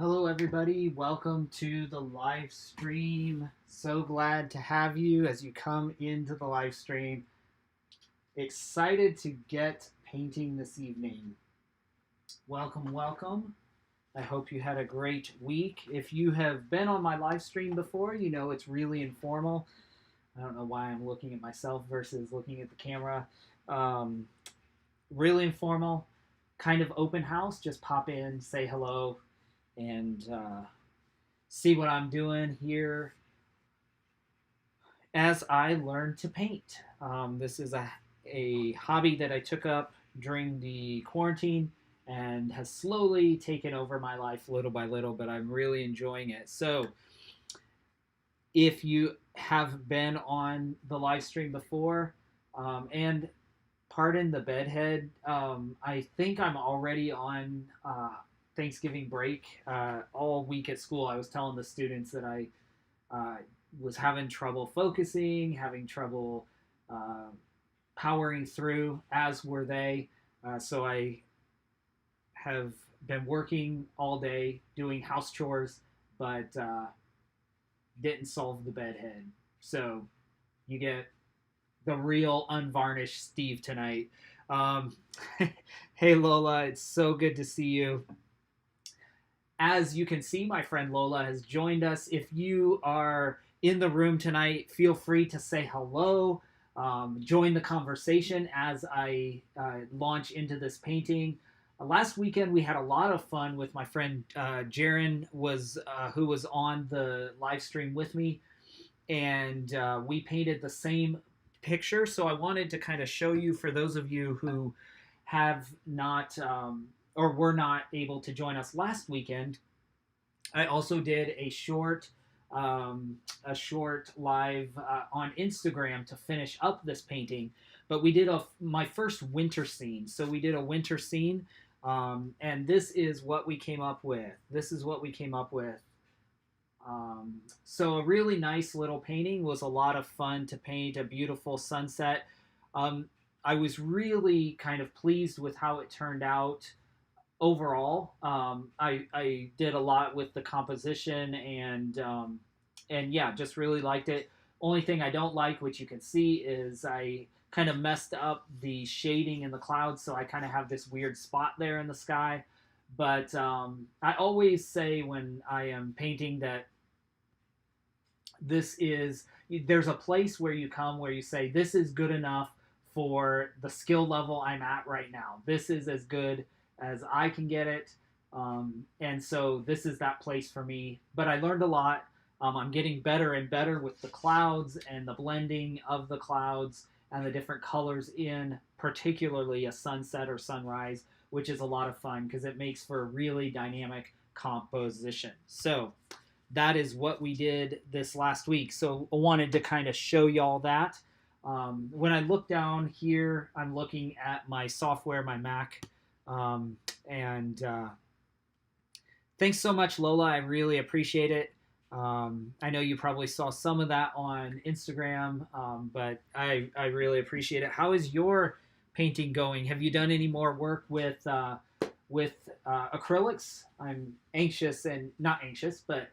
Hello, everybody. Welcome to the live stream. So glad to have you as you come into the live stream. Excited to get painting this evening. Welcome, welcome. I hope you had a great week. If you have been on my live stream before, you know it's really informal. I don't know why I'm looking at myself versus looking at the camera. Um, really informal, kind of open house. Just pop in, say hello, and see what I'm doing here as I learn to paint. This is a hobby that I took up during the quarantine and has slowly taken over my life little by little, but I'm really enjoying it. So, if you have been on the live stream before, and pardon the bedhead, I think I'm already on Thanksgiving break. All week at school, I was telling the students that I uh, was having trouble focusing, having trouble uh, powering through, as were they. So I have been working all day doing house chores, but didn't solve the bedhead. So you get the real unvarnished Steve tonight. Um, hey Lola, it's so good to see you. As you can see, my friend Lola has joined us. If you are in the room tonight, feel free to say hello. Join the conversation as I launch into this painting. Last weekend we had a lot of fun with my friend Jaron, who was on the live stream with me, and we painted the same picture. So I wanted to kind of show you, for those of you who have not or were not able to join us last weekend. I also did a short live on Instagram to finish up this painting. But we did my first winter scene. So we did a winter scene, and this is what we came up with. So a really nice little painting. Was a lot of fun to paint. A beautiful sunset. Um, I was really kind of pleased with how it turned out overall. I did a lot with the composition, and yeah, just really liked it. Only thing I don't like, which you can see, is I kind of messed up the shading in the clouds, so I kind of have this weird spot there in the sky. But I always say when I am painting that there's a place where you come where you say this is good enough for the skill level I'm at right now. This is as good as I can get it. And so this is that place for me. But I learned a lot. I'm getting better and better with the clouds and the blending of the clouds and the different colors in particularly a sunset or sunrise, which is a lot of fun because it makes for a really dynamic composition. So that is what we did this last week. So I wanted to kind of show y'all that. When I look down here, I'm looking at my software, my Mac. And thanks so much, Lola. I really appreciate it. I know you probably saw some of that on Instagram, but I really appreciate it. How is your painting going? Have you done any more work with acrylics? I'm anxious, and not anxious, but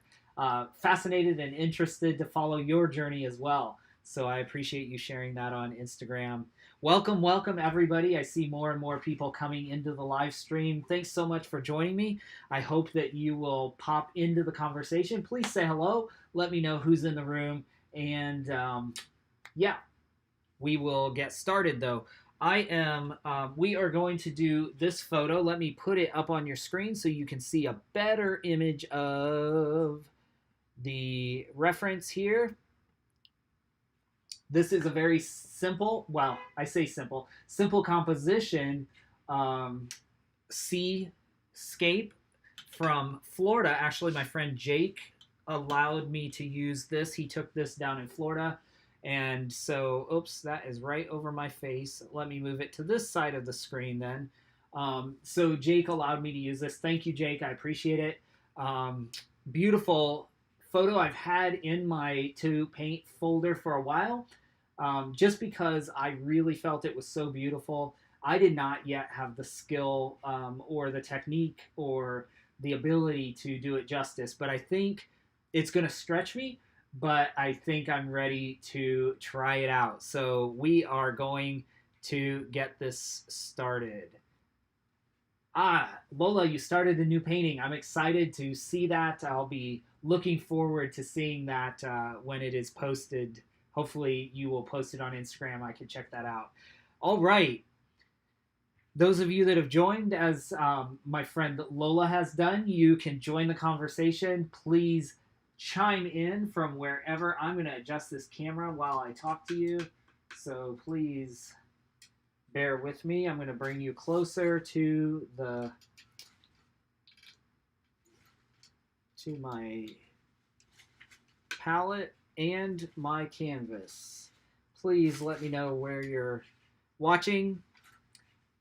fascinated and interested to follow your journey as well. So I appreciate you sharing that on Instagram. Welcome, welcome, everybody. I see more and more people coming into the live stream. Thanks so much for joining me. I hope that you will pop into the conversation. Please say hello. Let me know who's in the room. And yeah, we will get started, though. We are going to do this photo. Let me put it up on your screen so you can see a better image of the reference here. This is a very simple, well, I say simple composition seascape from Florida. Actually, my friend Jake allowed me to use this. He took this down in Florida. And so, oops, that is right over my face. Let me move it to this side of the screen then. So Jake allowed me to use this. Thank you, Jake. I appreciate it. Beautiful photo I've had in my to paint folder for a while, just because I really felt it was so beautiful. I did not yet have the skill or the technique or the ability to do it justice, but I think it's going to stretch me, but I think I'm ready to try it out. So we are going to get this started. Lola, you started a new painting. I'm excited to see that. I'll be looking forward to seeing that when it is posted. Hopefully, you will post it on Instagram. I can check that out. All right. Those of you that have joined, as my friend Lola has done, you can join the conversation. Please chime in from wherever. I'm going to adjust this camera while I talk to you. So please bear with me. I'm going to bring you closer to my palette and my canvas. Please let me know where you're watching,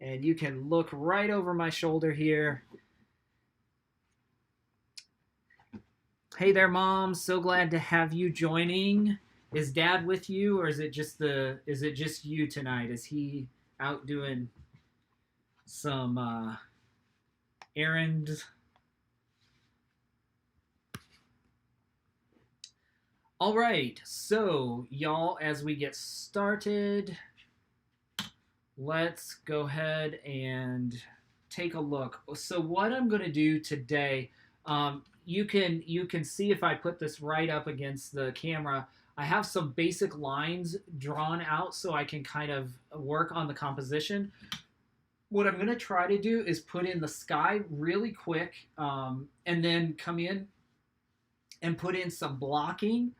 and you can look right over my shoulder here. Hey there, Mom. So glad to have you joining. Is Dad with you, or is it just you tonight? Is he out doing some errands? All right, so y'all, as we get started, let's go ahead and take a look. So what I'm going to do today, you can see if I put this right up against the camera, I have some basic lines drawn out so I can kind of work on the composition. What I'm going to try to do is put in the sky really quick, and then come in and put in some blocking.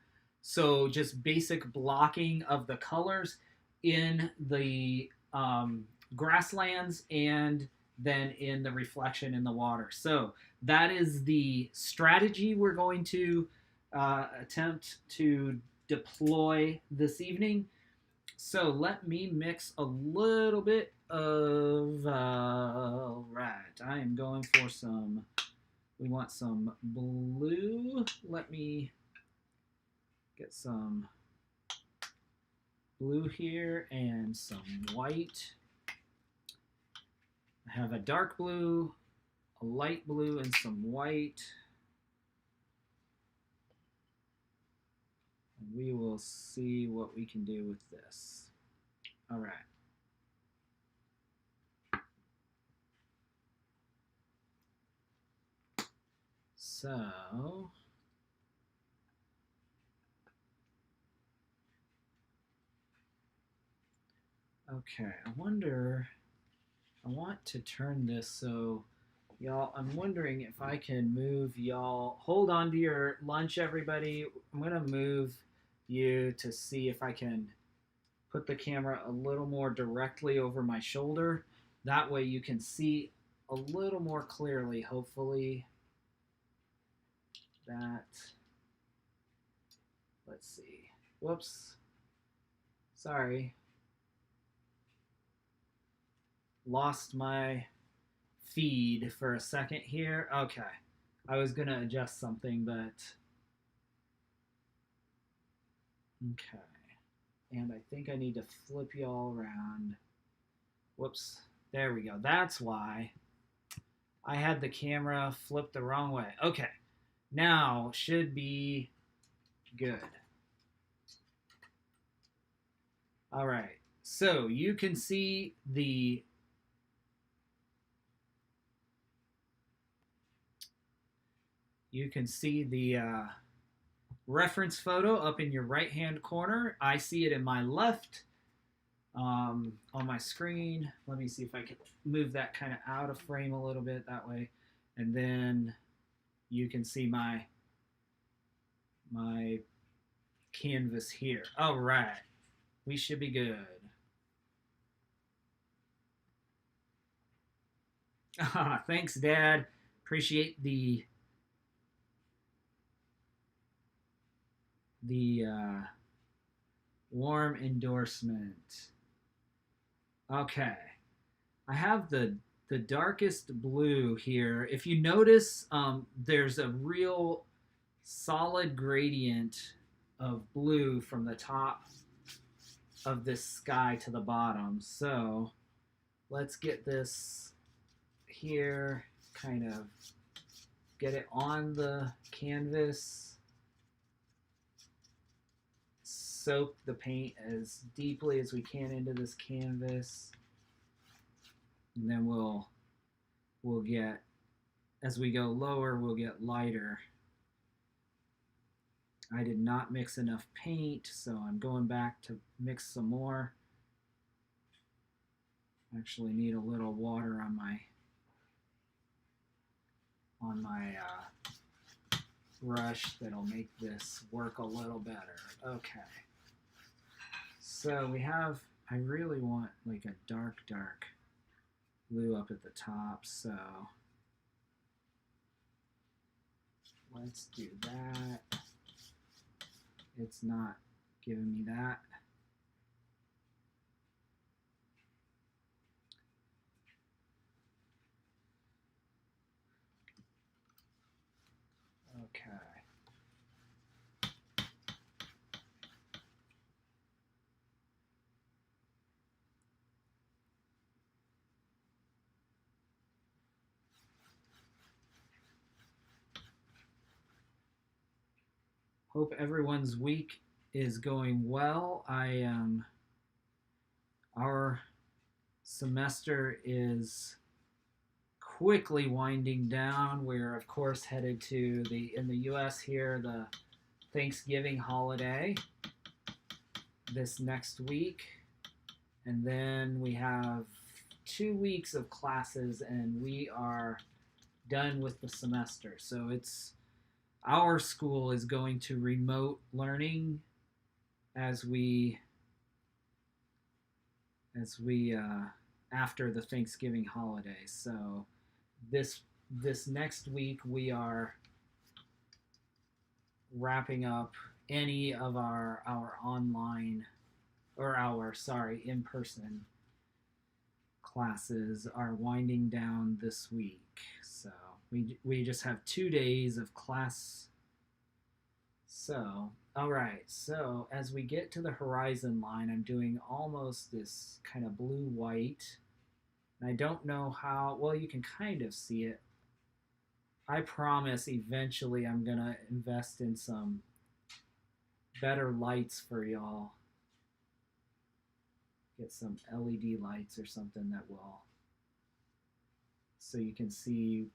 So just basic blocking of the colors in the grasslands and then in the reflection in the water. So that is the strategy we're going to attempt to deploy this evening. So let me mix a little bit of, right, I am going for some, we want some blue. Let me get some blue here and some white. I have a dark blue, a light blue, and some white. And we will see what we can do with this. All right. So, okay, I want to turn this so, y'all, I'm wondering if I can move y'all. Hold on to your lunch, everybody. I'm going to move you to see if I can put the camera a little more directly over my shoulder. That way you can see a little more clearly, hopefully. That, let's see. Whoops. Sorry. Lost my feed for a second here. Okay. I was going to adjust something, but okay. And I think I need to flip y'all around. Whoops. There we go. That's why I had the camera flipped the wrong way. Okay. Now should be good. All right. So you can see the reference photo up in your right hand corner. I see it in my left on my screen. Let me see if I can move that kind of out of frame a little bit that way. And then you can see my canvas here. All right. We should be good. Thanks, Dad. Appreciate the warm endorsement. Okay. I have the darkest blue here. If you notice, there's a real solid gradient of blue from the top of this sky to the bottom. So let's get this here kind of get it on the canvas, soak the paint as deeply as we can into this canvas, and then we'll get, as we go lower, we'll get lighter. I did not mix enough paint, so I'm going back to mix some more. Actually need a little water on my brush that'll make this work a little better. Okay. So we have, I really want like a dark blue up at the top, so let's do that. It's not giving me that. Okay. Hope everyone's week is going well. Our semester is quickly winding down. We're of course headed to in the US here, the Thanksgiving holiday this next week. And then we have 2 weeks of classes and we are done with the semester. So our school is going to remote learning as we after the Thanksgiving holiday. So this next week we are wrapping up any of our online or in-person classes are winding down this week. So we just have 2 days of class. So, all right. So as we get to the horizon line, I'm doing almost this kind of blue-white. And I don't know how, well, you can kind of see it. I promise eventually I'm going to invest in some better lights for y'all. Get some LED lights or something that will, so you can see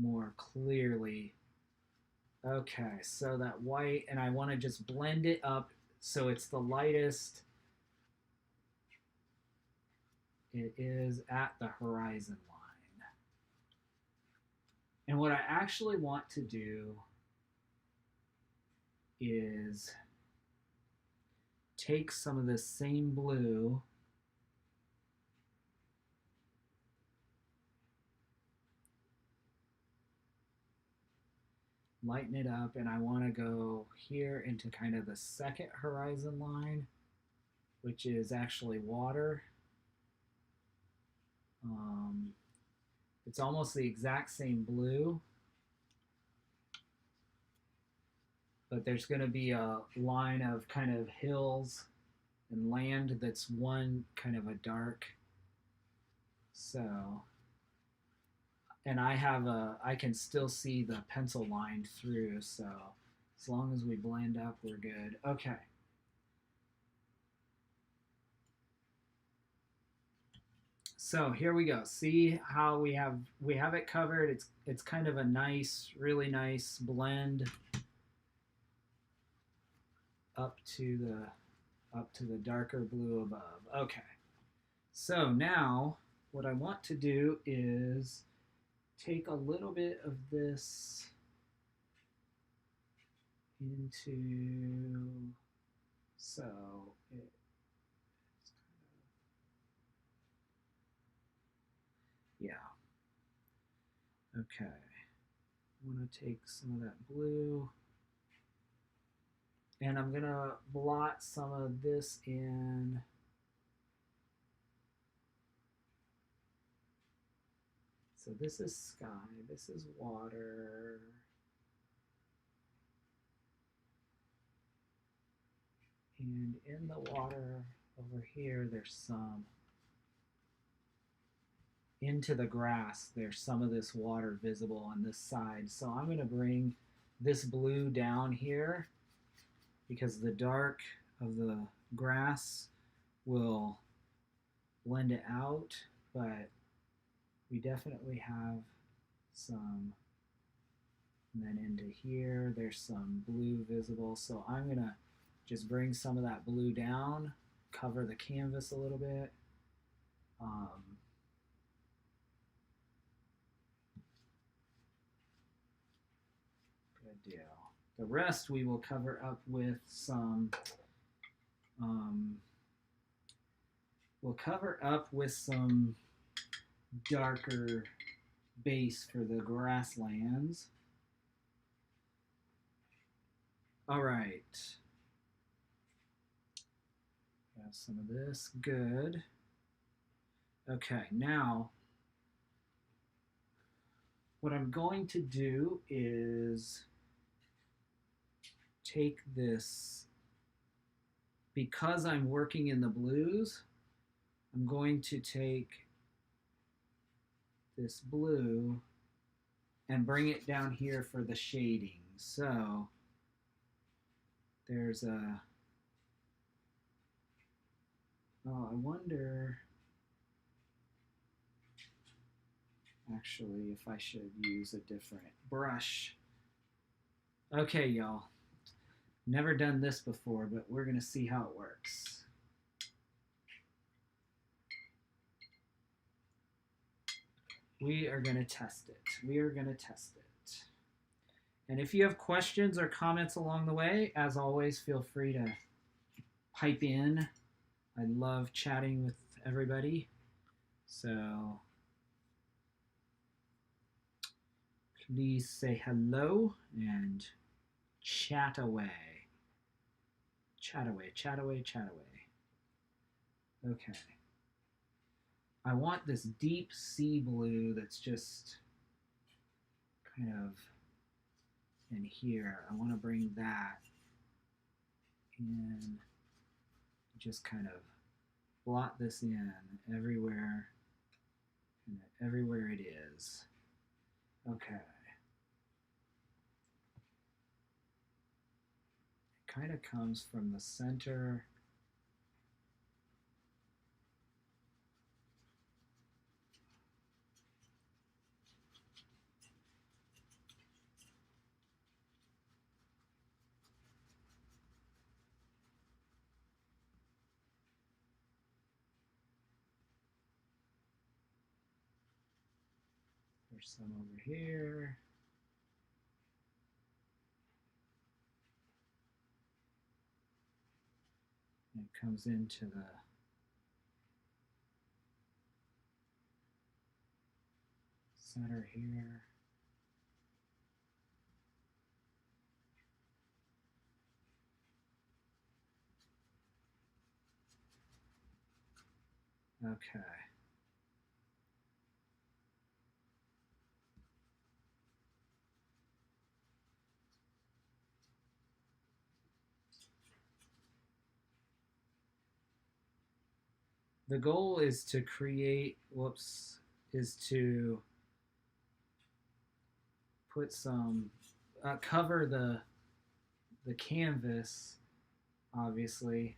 more clearly. Okay, so that white, and I want to just blend it up so it's the lightest it is at the horizon line. And what I actually want to do is take some of this same blue lighten it up, and I want to go here into kind of the second horizon line, which is actually water. It's almost the exact same blue, but there's going to be a line of kind of hills and land that's one kind of a dark. So, and I can still see the pencil line through, so as long as we blend up, we're good. Okay. So here we go. See how we have it covered. It's kind of a nice, really nice blend up to the darker blue above. Okay. So now what I want to do is take a little bit of this into, so it's kind of, yeah. Okay. I want to take some of that blue, and I'm going to blot some of this in. So this is sky, this is water. And in the water over here, there's some into the grass, there's some of this water visible on this side. So I'm going to bring this blue down here because the dark of the grass will blend it out, but we definitely have some. And then into here, there's some blue visible. So I'm going to just bring some of that blue down, cover the canvas a little bit. Good deal. The rest we will cover up with some, darker base for the grasslands. All right. Got some of this. Good. Okay, now what I'm going to do is take this, because I'm working in the blues, I'm going to take this blue and bring it down here for the shading. So there's a, oh, I wonder actually if I should use a different brush. Okay, y'all. Never done this before, but we're going to see how it works. We are going to test it. We are going to test it. And if you have questions or comments along the way, as always, feel free to pipe in. I love chatting with everybody. So please say hello and chat away. Chat away, chat away, chat away. Okay. I want this deep sea blue that's just kind of in here. I want to bring that in, just kind of blot this in everywhere, and everywhere it is. Okay. It kind of comes from the center. There's some over here. And it comes into the center here. Okay. The goal is to create, is to put some, cover the canvas, obviously.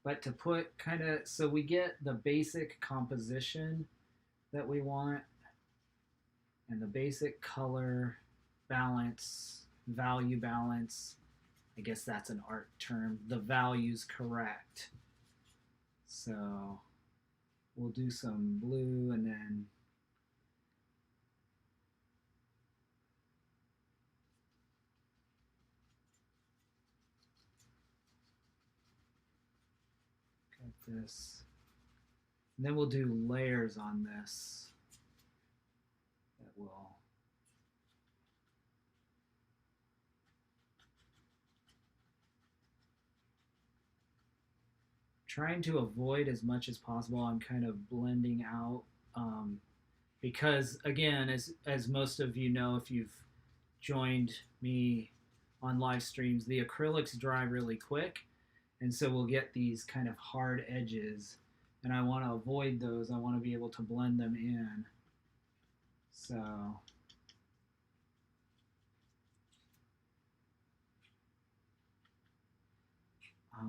But to put kind of, so we get the basic composition that we want and the basic color balance, value balance. I guess that's an art term. The value's correct. So we'll do some blue and then cut this. And then we'll do layers on this that will trying to avoid as much as possible. I'm kind of blending out because, again, as most of you know, if you've joined me on live streams, the acrylics dry really quick. And so we'll get these kind of hard edges, and I want to avoid those. I want to be able to blend them in. So I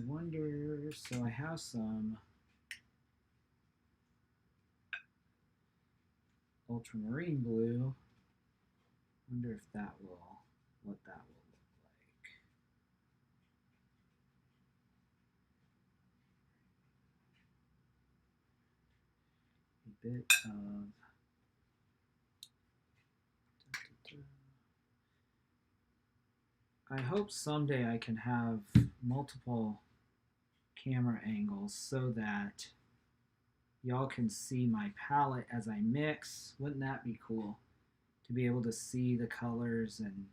wonder, so I have some ultramarine blue. I wonder if that will, what that will look like. A bit of, I hope someday I can have multiple camera angles so that y'all can see my palette as I mix. Wouldn't that be cool? To be able to see the colors and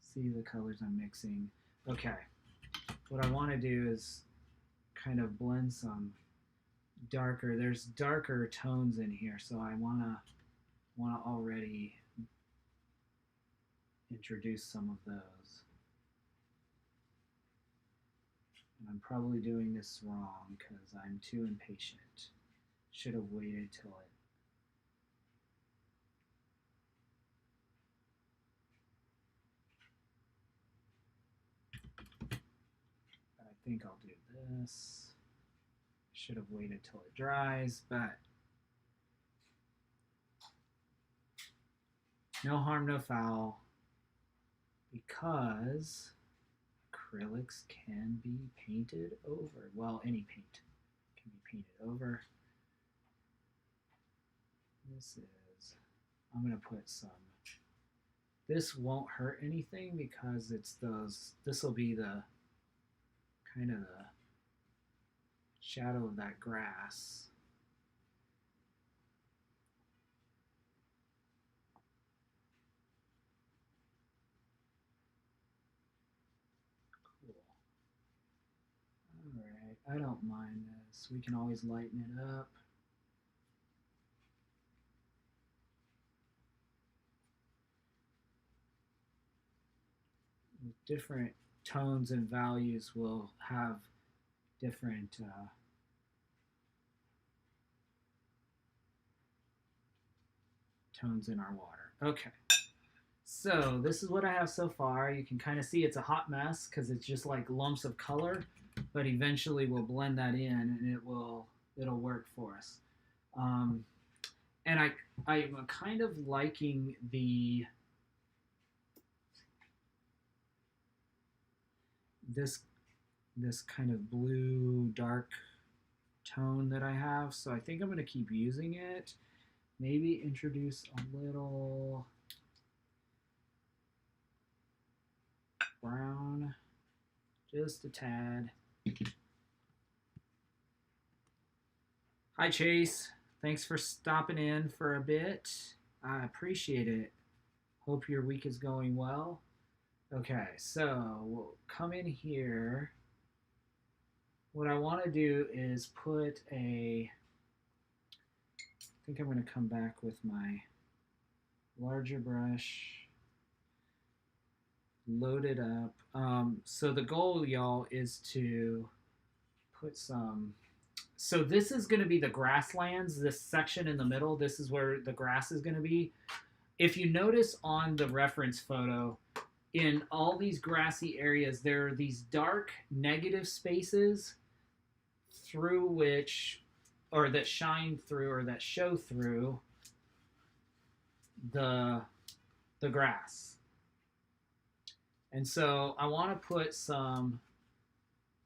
see the colors I'm mixing. Okay, what I want to do is kind of blend some darker. There's darker tones in here, so I wanna already introduce some of those. And I'm probably doing this wrong because I'm too impatient. Should have waited till it. But I think I'll do this. Should have waited till it dries, but no harm, no foul, because acrylics can be painted over. Well, any paint can be painted over. This is, I'm going to put some, this won't hurt anything because it's those, this will be the kind of the shadow of that grass. Cool. All right, I don't mind this. We can always lighten it up. With different tones and values will have different tones in our water. Okay, so this is what I have so far. You can kind of see it's a hot mess because it's just like lumps of color, but eventually we'll blend that in and it'll work for us. And I'm kind of liking this kind of blue dark tone that I have, so I think I'm going to keep using it. Maybe introduce a little brown, just a tad. Hi Chase, thanks for stopping in for a bit. I appreciate it. Hope your week is going well. Okay, so we'll come in here. What I want to do is put a, I think I'm going to come back with my larger brush, load it up. So the goal, y'all, is to put some, so this is going to be the grasslands, this section in the middle. This is where the grass is going to be. If you notice on the reference photo, in all these grassy areas, there are these dark negative spaces through which, or that shine through, or that show through the grass. And so I want to put some,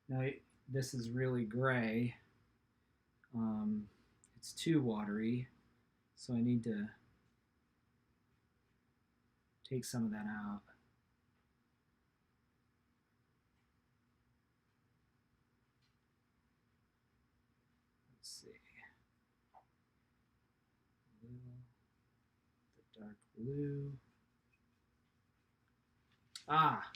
now this is really gray. It's too watery, so I need to take some of that out. Let's see. The dark blue. Ah.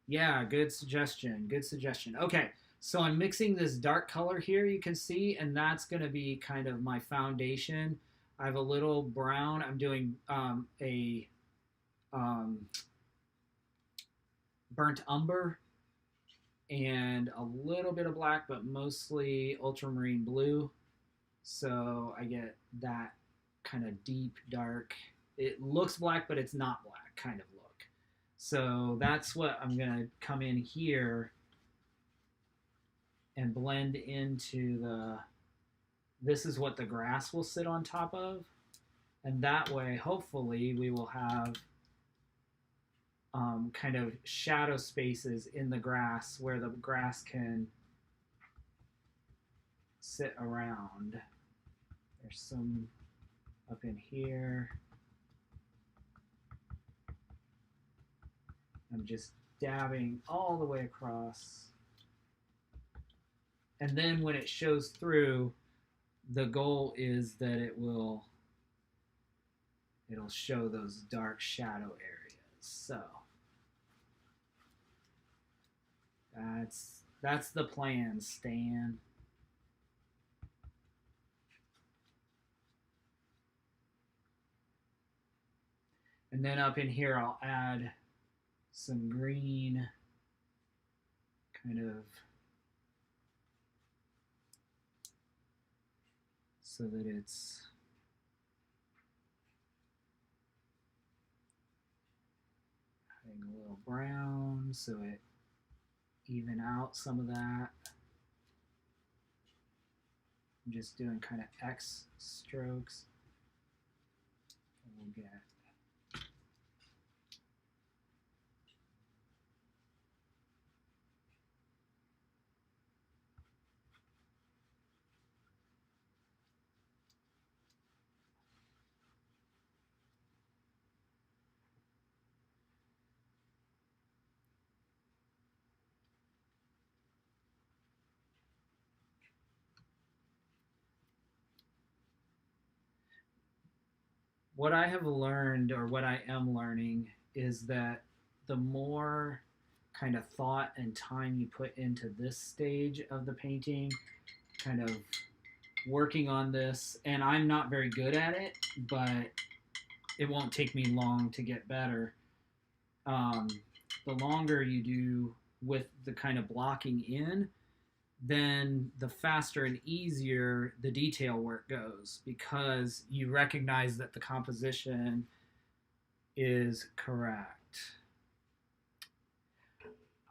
Yeah, good suggestion. Good suggestion. Okay, so I'm mixing this dark color here, you can see, and that's going to be kind of my foundation. I have a little brown. I'm doing a burnt umber and a little bit of black, but mostly ultramarine blue. So I get that kind of deep, dark. It looks black, but it's not black kind of look. So that's what I'm going to come in here and blend into the, this is what the grass will sit on top of. And that way, hopefully, we will have kind of shadow spaces in the grass where the grass can sit around. There's some up in here. I'm just dabbing all the way across. And then when it shows through, the goal is that it'll show those dark shadow areas. So that's the plan, Stan. And then up in here, I'll add some green, kind of, so that it's adding a little brown, so it even out some of that. I'm just doing kind of X strokes. And we'll get what I have learned, or what I am learning, is that the more kind of thought and time you put into this stage of the painting, kind of working on this, and I'm not very good at it, but it won't take me long to get better. The longer you do with the kind of blocking in, then the faster and easier the detail work goes, because you recognize that the composition is correct.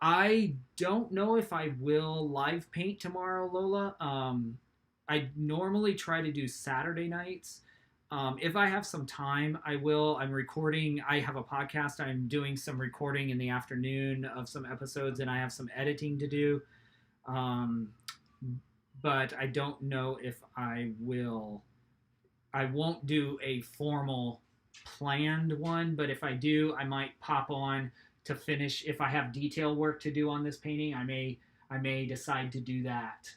I don't know if I will live paint tomorrow, Lola. I normally try to do Saturday nights. If I have some time, I will. I'm recording. I have a podcast. I'm doing some recording in the afternoon of some episodes, and I have some editing to do. But I don't know if I will. I won't do a formal planned one, but if I do, I might pop on to finish. If I have detail work to do on this painting, I may decide to do that.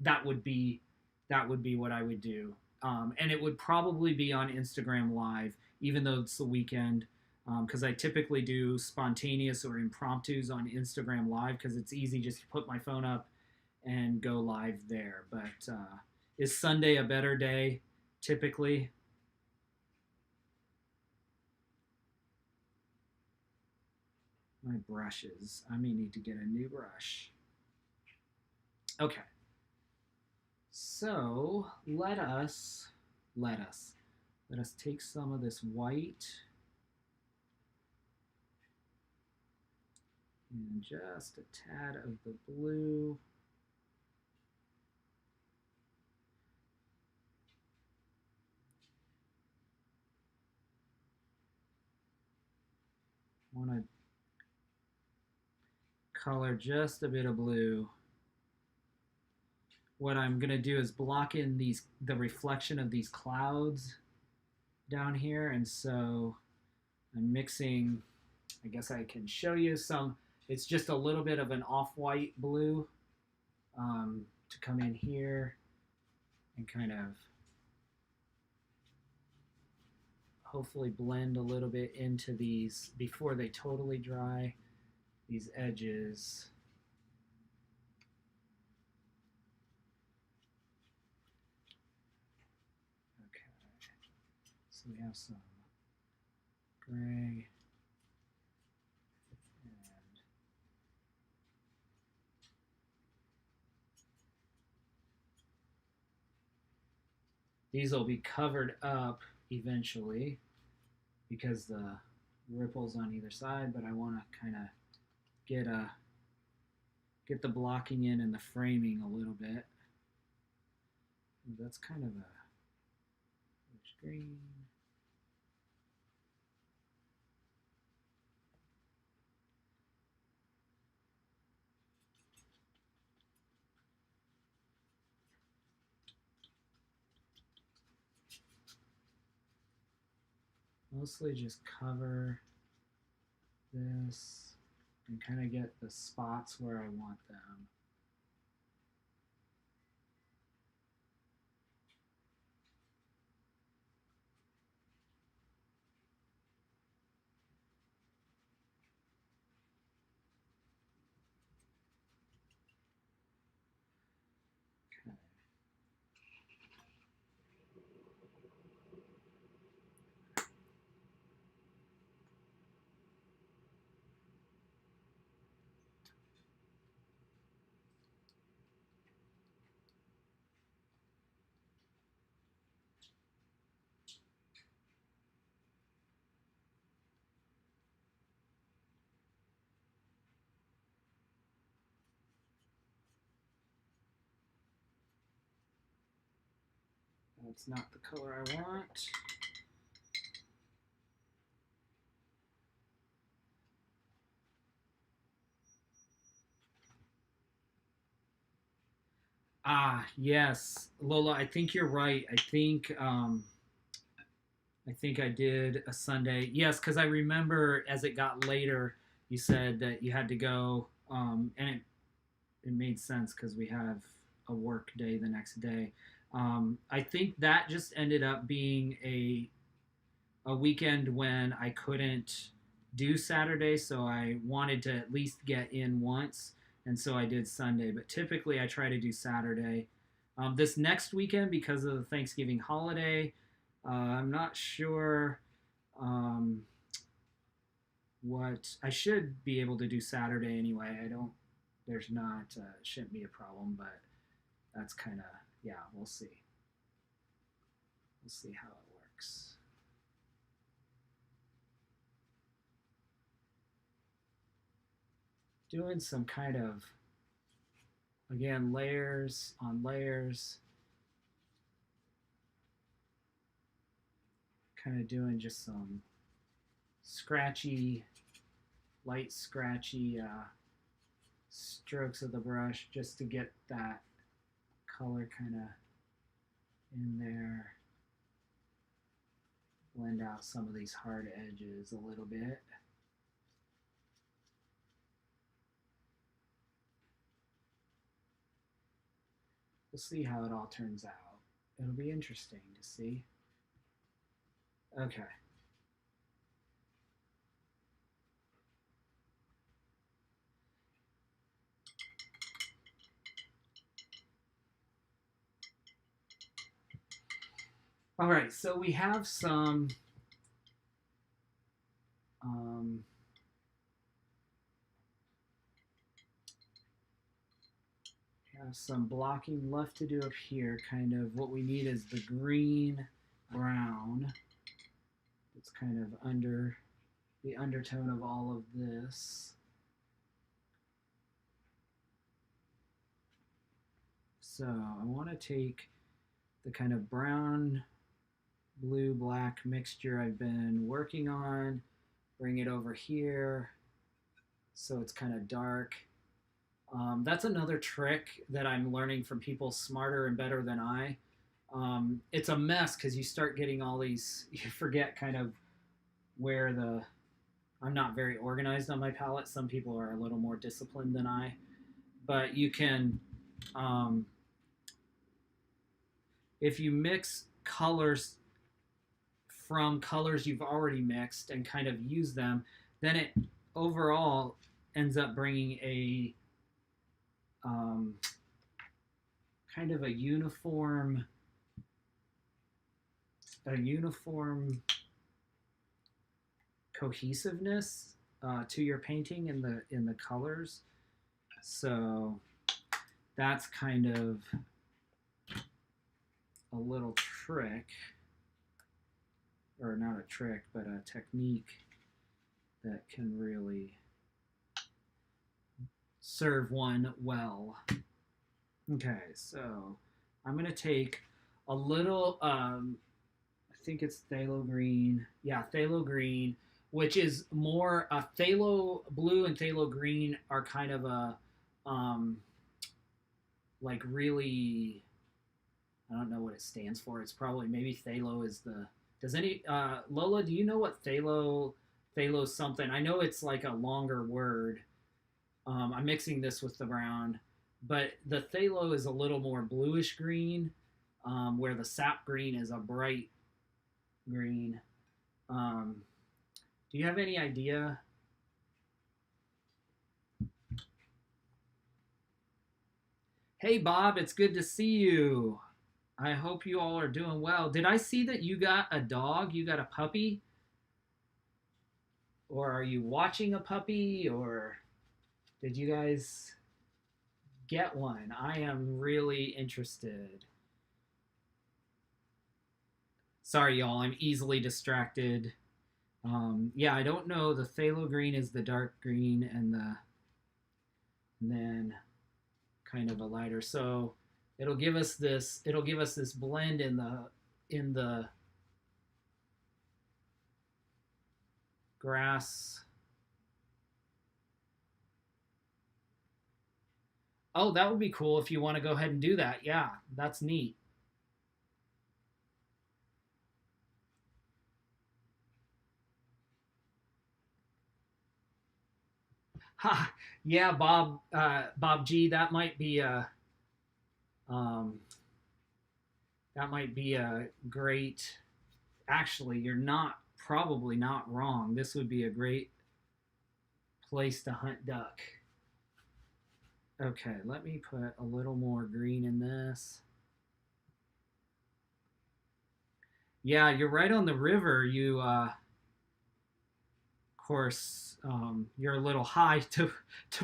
That would be what I would do. And it would probably be on Instagram Live, even though it's the weekend, because I typically do spontaneous or impromptus on Instagram Live, because it's easy just to put my phone up and go live there. But is Sunday a better day typically? My brushes. I may need to get a new brush. Okay. So let us take some of this white and just a tad of the blue. Want to color just a bit of blue. What I'm going to do is block in the reflection of these clouds down here, and so I'm mixing, I guess I can show you some, it's just a little bit of an off-white blue to come in here and kind of hopefully blend a little bit into these before they totally dry, these edges. Okay, so we have some gray. These will be covered up eventually because the ripples on either side, but I want to kind of get the blocking in and the framing a little bit. That's kind of a rich green. Mostly just cover this and kind of get the spots where I want them. Okay. That's not the color I want. Ah, yes, Lola, I think you're right. I think I did a Sunday. Yes, because I remember as it got later, you said that you had to go, and it made sense because we have a work day the next day. I think that just ended up being a weekend when I couldn't do Saturday, so I wanted to at least get in once, and so I did Sunday. But typically, I try to do Saturday. This next weekend, because of the Thanksgiving holiday, I'm not sure um, what I should be able to do Saturday anyway. I don't. There's not shouldn't be a problem, but that's kind of yeah. We'll see. We'll see how it works. Doing some kind of again layers on layers. Kind of doing just some scratchy, light scratchy strokes of the brush just to get that color kind of in there. Blend out some of these hard edges a little bit. We'll see how it all turns out. It'll be interesting to see. Okay. All right, so we have some blocking left to do up here. Kind of what we need is the green brown. It's kind of under the undertone of all of this. So I want to take the kind of brown, blue, black mixture I've been working on, bring it over here so it's kind of dark. That's another trick that I'm learning from people smarter and better than I. It's a mess because you start getting all these, you forget kind of where I'm not very organized on my palette. Some people are a little more disciplined than I. But you can, if you mix colors from colors you've already mixed and kind of use them, then it overall ends up bringing a kind of a uniform cohesiveness to your painting in the colors. So that's kind of a little trick, or not a trick, but a technique that can really serve one well. Okay, so I'm going to take a little, I think it's phthalo green. Yeah, phthalo green, which is more, phthalo blue and phthalo green are kind of a, like really, I don't know what it stands for. It's probably, maybe phthalo is the, does any, Lola, do you know what phthalo something? I know it's like a longer word. I'm mixing this with the brown, but the phthalo is a little more bluish green, where the sap green is a bright green. Do you have any idea? Hey, Bob, it's good to see you. I hope you all are doing well. Did I see that you got a dog? You got a puppy? Or are you watching a puppy? Or did you guys get one? I am really interested. Sorry, y'all. I'm easily distracted. Yeah, I don't know. The phthalo green is the dark green, and then kind of a lighter. So it'll give us this. It'll give us this blend in the grass. Oh, that would be cool if you want to go ahead and do that. Yeah, that's neat. Ha, yeah, Bob G. Um, that might be a great. Actually, you're not probably not wrong. This would be a great place to hunt duck. Okay, let me put a little more green in this. Yeah, you're right on the river. You, of course, you're a little high to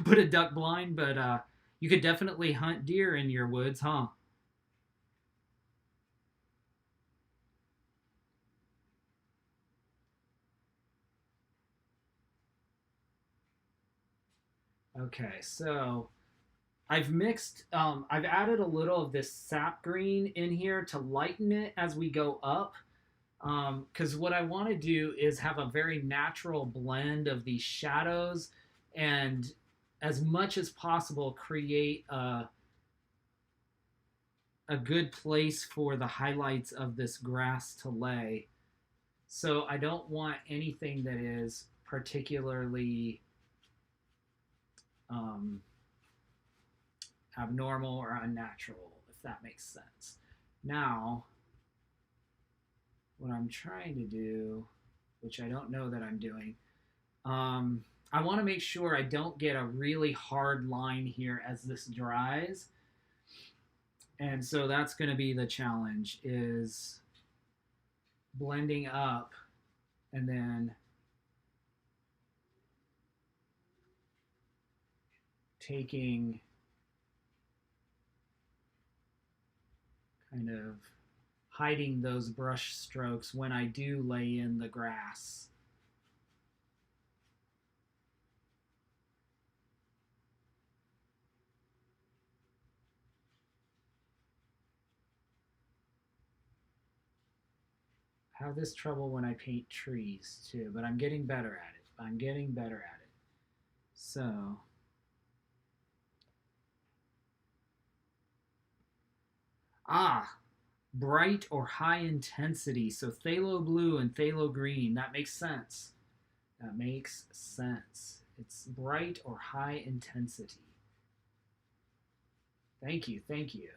put a duck blind, but you could definitely hunt deer in your woods, huh? Okay, so I've added a little of this sap green in here to lighten it as we go up. Because what I want to do is have a very natural blend of these shadows and as much as possible create a good place for the highlights of this grass to lay. So I don't want anything that is particularly um, abnormal or unnatural, if that makes sense. Now, what I'm trying to do, which I don't know that I'm doing, I want to make sure I don't get a really hard line here as this dries. And so that's going to be the challenge, is blending up and then taking kind of hiding those brush strokes when I do lay in the grass. I have this trouble when I paint trees too, but I'm getting better at it. I'm getting better at it. So, bright or high intensity. So phthalo blue and phthalo green. That makes sense. That makes sense. It's bright or high intensity. Thank you. Thank you.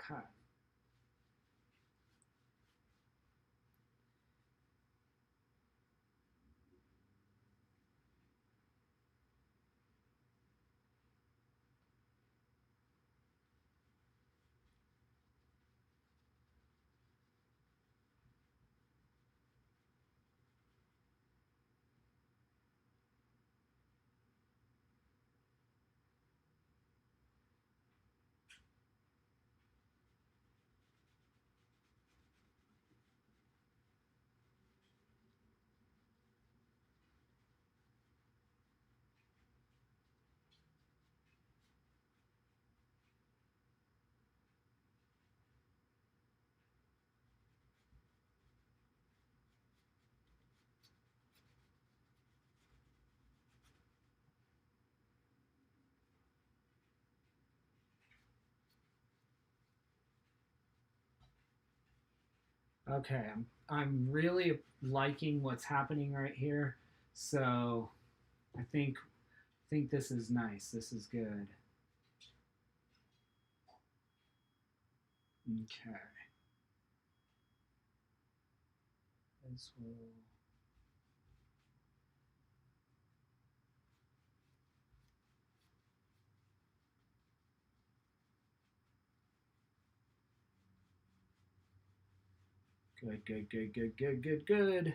God. Okay, I'm really liking what's happening right here. So I think this is nice. This is good. Okay. This will. Good, good, good, good, good, good, good.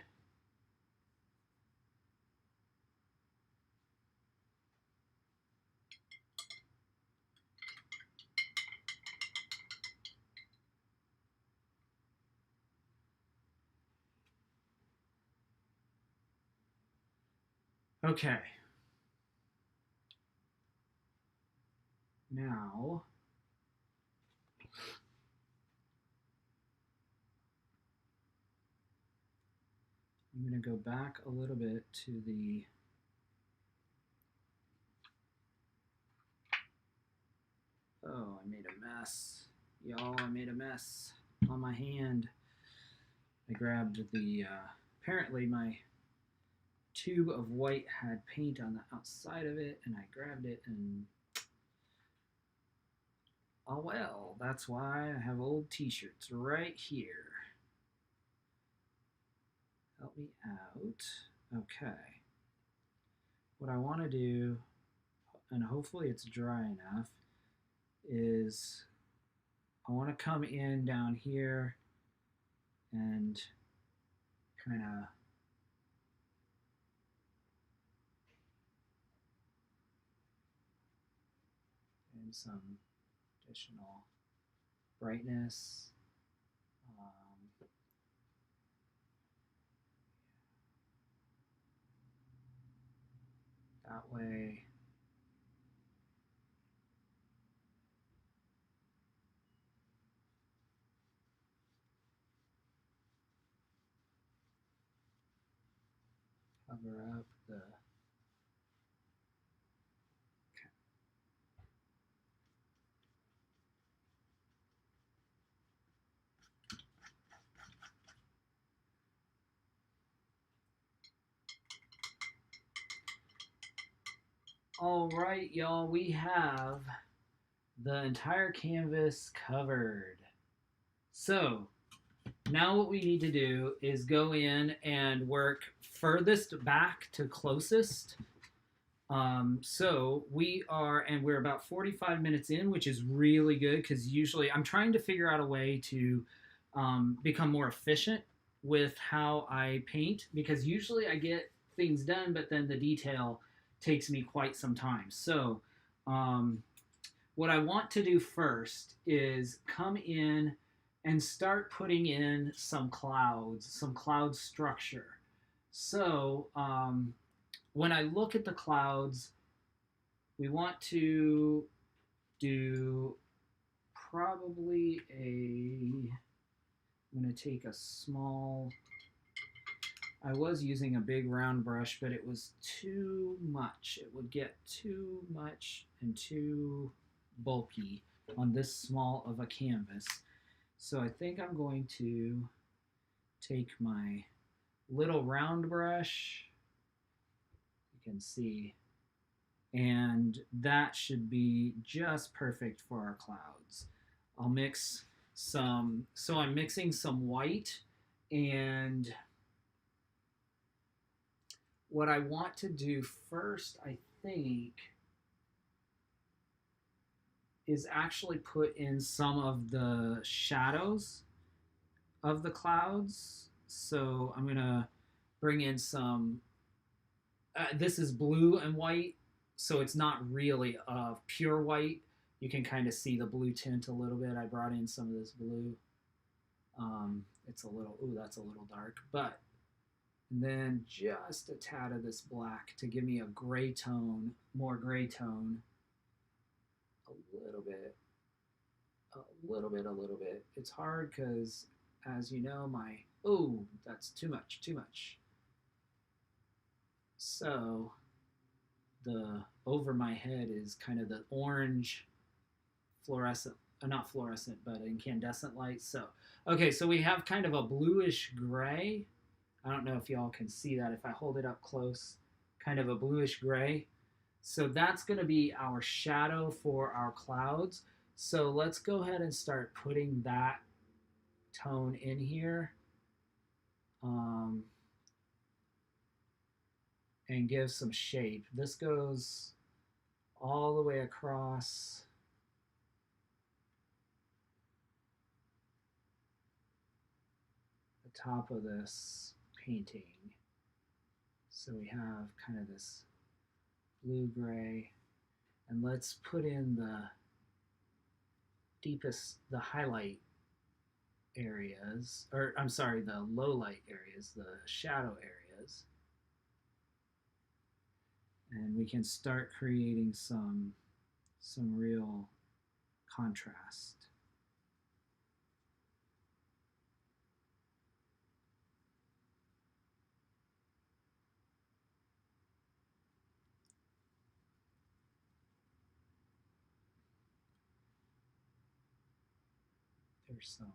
Okay. Now, I'm going to go back a little bit to the. Oh, I made a mess. Y'all, I made a mess on my hand. I grabbed the. Apparently, my tube of white had paint on the outside of it, and I grabbed it and. Oh well, that's why I have old t-shirts right here. Help me out. Okay. What I want to do, and hopefully it's dry enough, is I want to come in down here and kind of add some additional brightness. That way. Cover up the. All right, y'all, we have the entire canvas covered. So now what we need to do is go in and work furthest back to closest. So we're about 45 minutes in, which is really good because usually I'm trying to figure out a way to become more efficient with how I paint because usually I get things done, but then the detail takes me quite some time. So what I want to do first is come in and start putting in some clouds, some cloud structure. So when I look at the clouds, we want to do probably I'm going to take a small, I was using a big round brush, but it was too much. It would get too much and too bulky on this small of a canvas. So I think I'm going to take my little round brush, you can see, and that should be just perfect for our clouds. I'll mix some, so I'm mixing some white, and what I want to do first, I think, is actually put in some of the shadows of the clouds. So I'm gonna bring in some, this is blue and white, so it's not really pure white. You can kind of see the blue tint a little bit. I brought in some of this blue. It's a little, ooh, that's a little dark, but then just a tad of this black to give me a gray tone, more gray tone. A little bit, a little bit, a little bit. It's hard because, as you know, oh, that's too much, too much. So the over my head is kind of the orange fluorescent, not fluorescent, but incandescent light. So, okay, so we have kind of a bluish gray. I don't know if y'all can see that if I hold it up close, kind of a bluish gray. So that's going to be our shadow for our clouds. So let's go ahead and start putting that tone in here, and give some shape. This goes all the way across the top of this painting. So we have kind of this blue gray, and let's put in the deepest, the highlight areas, or I'm sorry, the low light areas, the shadow areas. And we can start creating some real contrast. There's some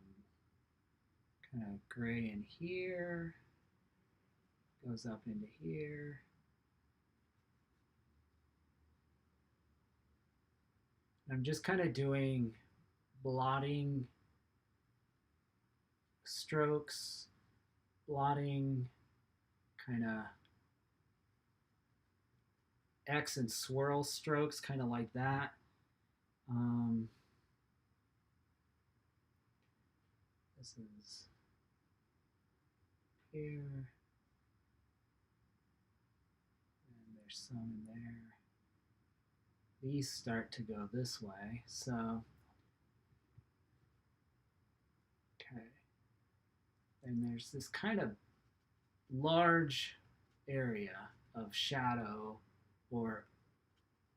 kind of gray in here, goes up into here. I'm just kind of doing blotting strokes, blotting kind of X and swirl strokes, kind of like that. This is here, and there's some in there. These start to go this way, so okay. And there's this kind of large area of shadow, or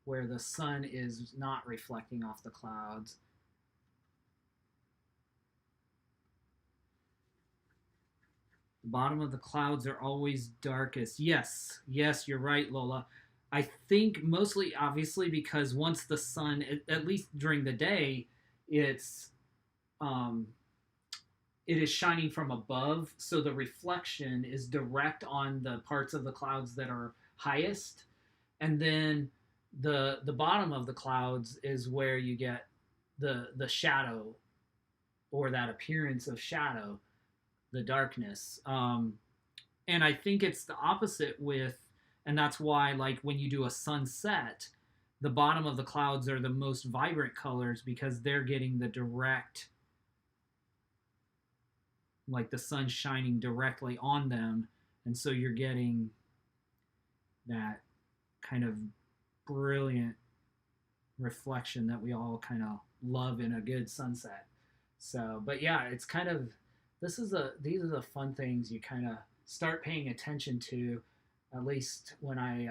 where the sun is not reflecting off the clouds. The bottom of the clouds are always darkest. Yes, yes, you're right, Lola. I think mostly, obviously, because once the sun, at least during the day, it's it is shining from above, so the reflection is direct on the parts of the clouds that are highest, and then the bottom of the clouds is where you get the shadow, or that appearance of shadow, the darkness. And I think it's the opposite with, and that's why, like, when you do a sunset, the bottom of the clouds are the most vibrant colors, because they're getting the direct, like the sun shining directly on them, and so you're getting that kind of brilliant reflection that we all kind of love in a good sunset. So, but yeah, it's kind of, these are the fun things you kind of start paying attention to. At least when I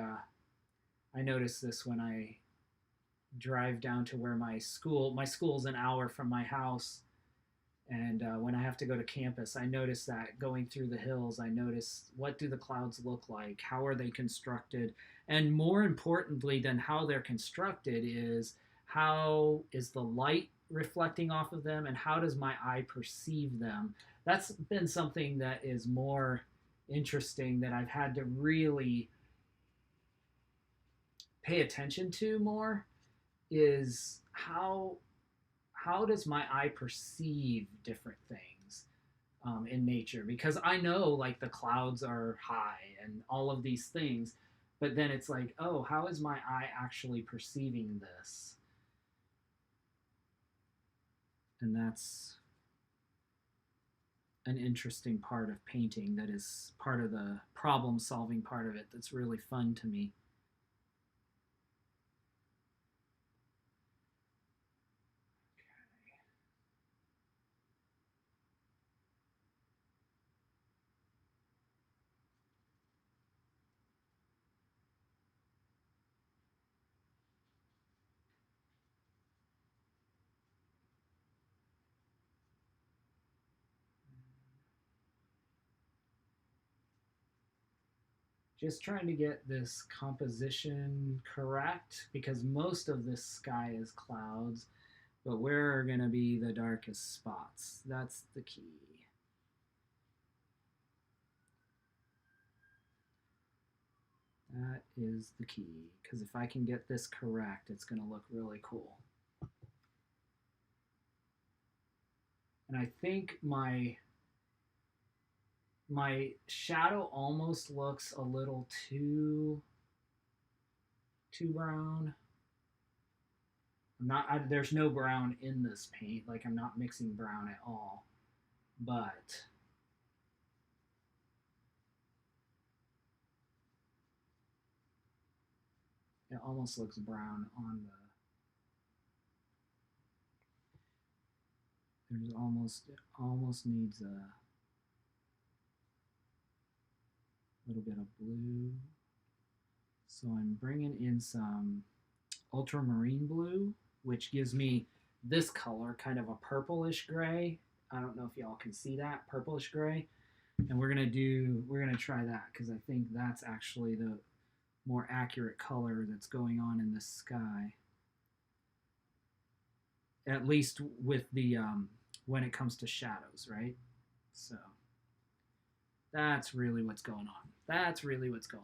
notice this when I drive down to where my school's an hour from my house, and when I have to go to campus, I notice that going through the hills, I notice, what do the clouds look like? How are they constructed? And more importantly than how they're constructed is, how is the light reflecting off of them, and how does my eye perceive them? That's been something that is more interesting, that I've had to really pay attention to more, is how does my eye perceive different things in nature? Because I know, like, the clouds are high and all of these things, but then it's like, oh, how is my eye actually perceiving this? And that's an interesting part of painting, that is part of the problem solving part of it, that's really fun to me. Just trying to get this composition correct, because most of this sky is clouds, but where are going to be the darkest spots? That's the key. That is the key, because if I can get this correct, it's going to look really cool. And I think my shadow almost looks a little too brown. There's no brown in this paint, like I'm not mixing brown at all, but it almost looks brown on there's almost needs a little bit of blue. So I'm bringing in some ultramarine blue, which gives me this color, kind of a purplish gray. I don't know if y'all can see that, purplish gray. And we're gonna try that, because I think that's actually the more accurate color that's going on in the sky. At least with the when it comes to shadows, right? So that's really what's going on. That's really what's going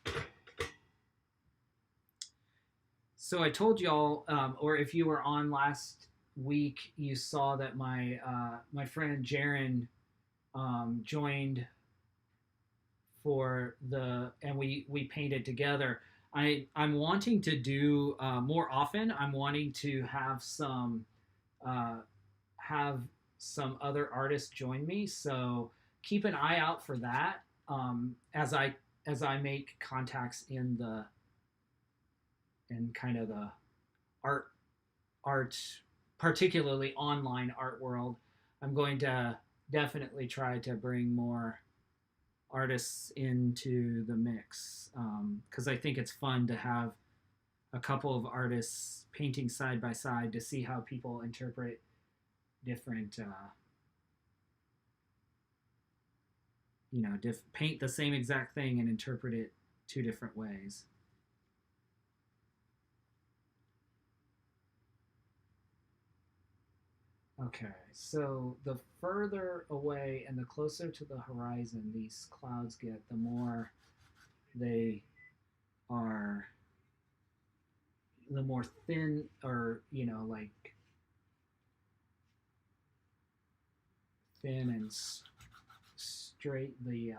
on. So I told y'all, or if you were on last week, you saw that my my friend Jaron joined for and we painted together. I'm wanting to do more often. I'm wanting to have some other artists join me. So keep an eye out for that as I make contacts in kind of the art, particularly online art world. I'm going to definitely try to bring more artists into the mix, because I think it's fun to have a couple of artists painting side by side to see how people interpret different paint the same exact thing and interpret it two different ways. Okay, so the further away and the closer to the horizon these clouds get, the more they are, the more thin, or like thin and straight the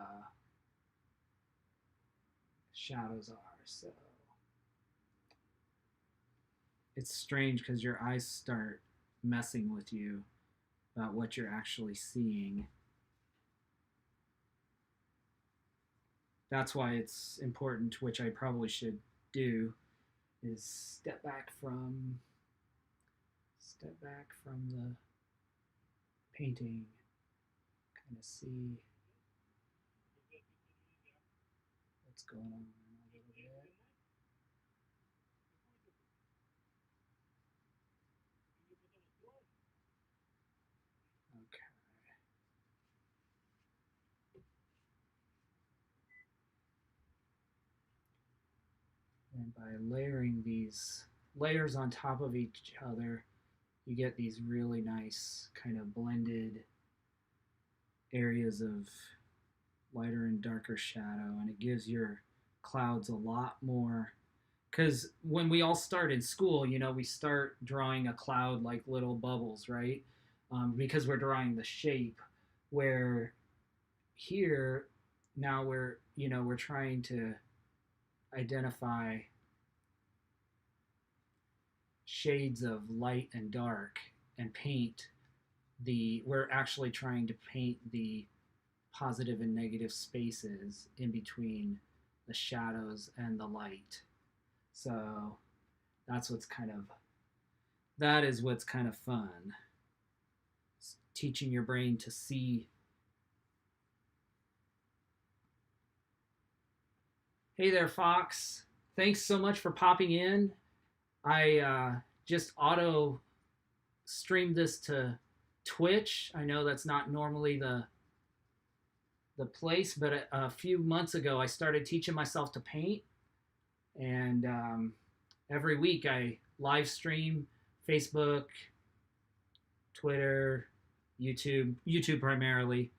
shadows are. So it's strange because your eyes start messing with you about what you're actually seeing. That's why it's important, which I probably should do, is step back from the painting, kind of see what's going on a little bit. Okay. And by layering these layers on top of each other, you get these really nice kind of blended areas of lighter and darker shadow, and it gives your clouds a lot more. Because when we all start in school, we start drawing a cloud like little bubbles, right? Because we're drawing the shape. Where here, now we're trying to identify shades of light and dark and we're actually trying to paint the positive and negative spaces in between the shadows and the light. So that is what's kind of fun. It's teaching your brain to see. Hey there, Fox. Thanks so much for popping in. I just auto streamed this to Twitch. I know that's not normally the place, but a few months ago I started teaching myself to paint, and every week I live stream Facebook, Twitter, YouTube primarily,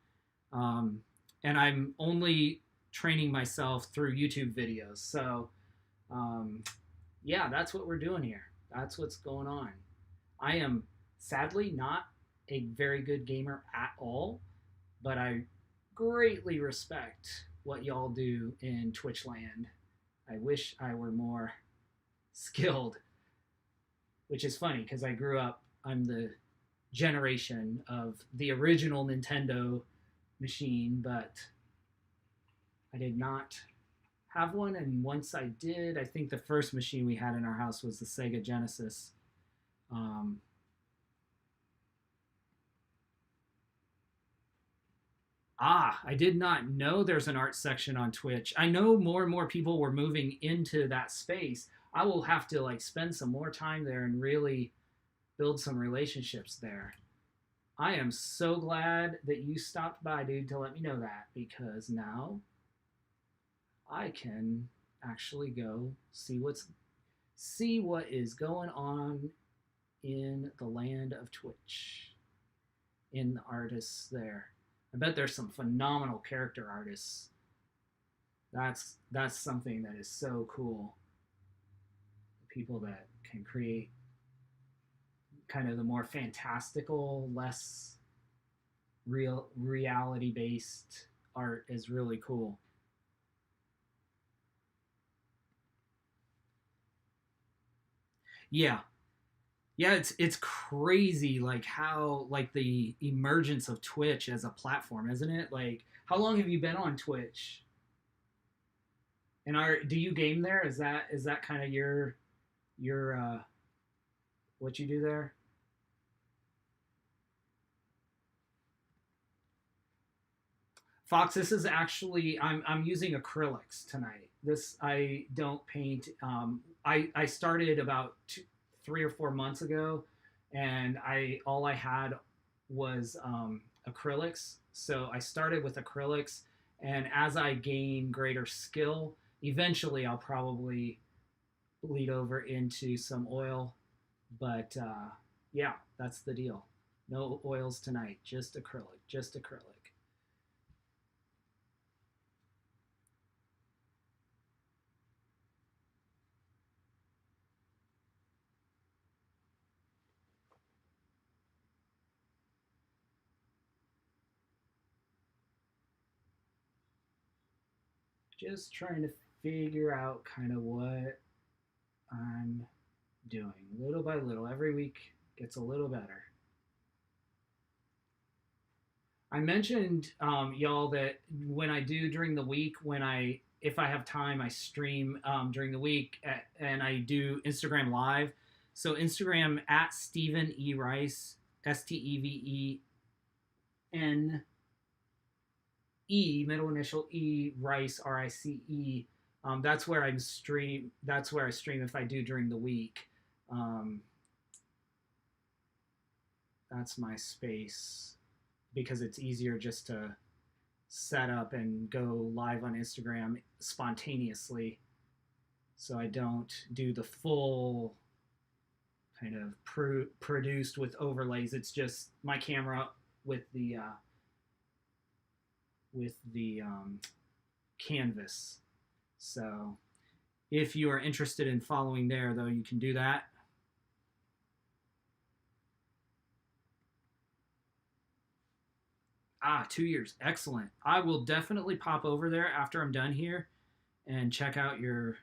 um, and I'm only training myself through YouTube videos. So um, yeah, that's what we're doing here. That's what's going on. I am sadly not a very good gamer at all, but I greatly respect what y'all do in Twitch land. I wish I were more skilled, which is funny because I grew up, I'm the generation of the original Nintendo machine, but I did not have one. And once I did, I think the first machine we had in our house was the Sega Genesis. Um, I did not know there's an art section on Twitch. I know more and more people were moving into that space. I will have to like spend some more time there and really build some relationships there. I am so glad that you stopped by, dude, to let me know that, because now I can actually go see what is going on in the land of Twitch, in the artists there. I bet there's some phenomenal character artists. That's something that is so cool. People that can create kind of the more fantastical, less reality based art is really cool. Yeah, yeah, it's crazy like how like the emergence of Twitch as a platform, isn't it? Like, how long have you been on Twitch? And do you game there? Is that kind of your what you do there? Fox, this is actually I'm using acrylics tonight. This I don't paint. I started about 3 or 4 months ago, and I all I had was acrylics. So I started with acrylics, and as I gain greater skill, eventually I'll probably bleed over into some oil. But yeah, that's the deal. No oils tonight, just acrylic, just acrylic. Just trying to figure out kind of what I'm doing little by little. Every week gets a little better. I mentioned y'all that when I do during the week, when I if I have time, I stream during the week and I do Instagram live. So Instagram at Stephen E Rice, STEVEN E, middle initial E, Rice, RICE. That's where I stream. That's where I stream if I do during the week. Um, that's my space because it's easier just to set up and go live on Instagram spontaneously, so I don't do the full kind of produced with overlays. It's just my camera with the canvas. So if you are interested in following there, though, you can do that. Ah, 2 years. Excellent. I will definitely pop over there after I'm done here and check out your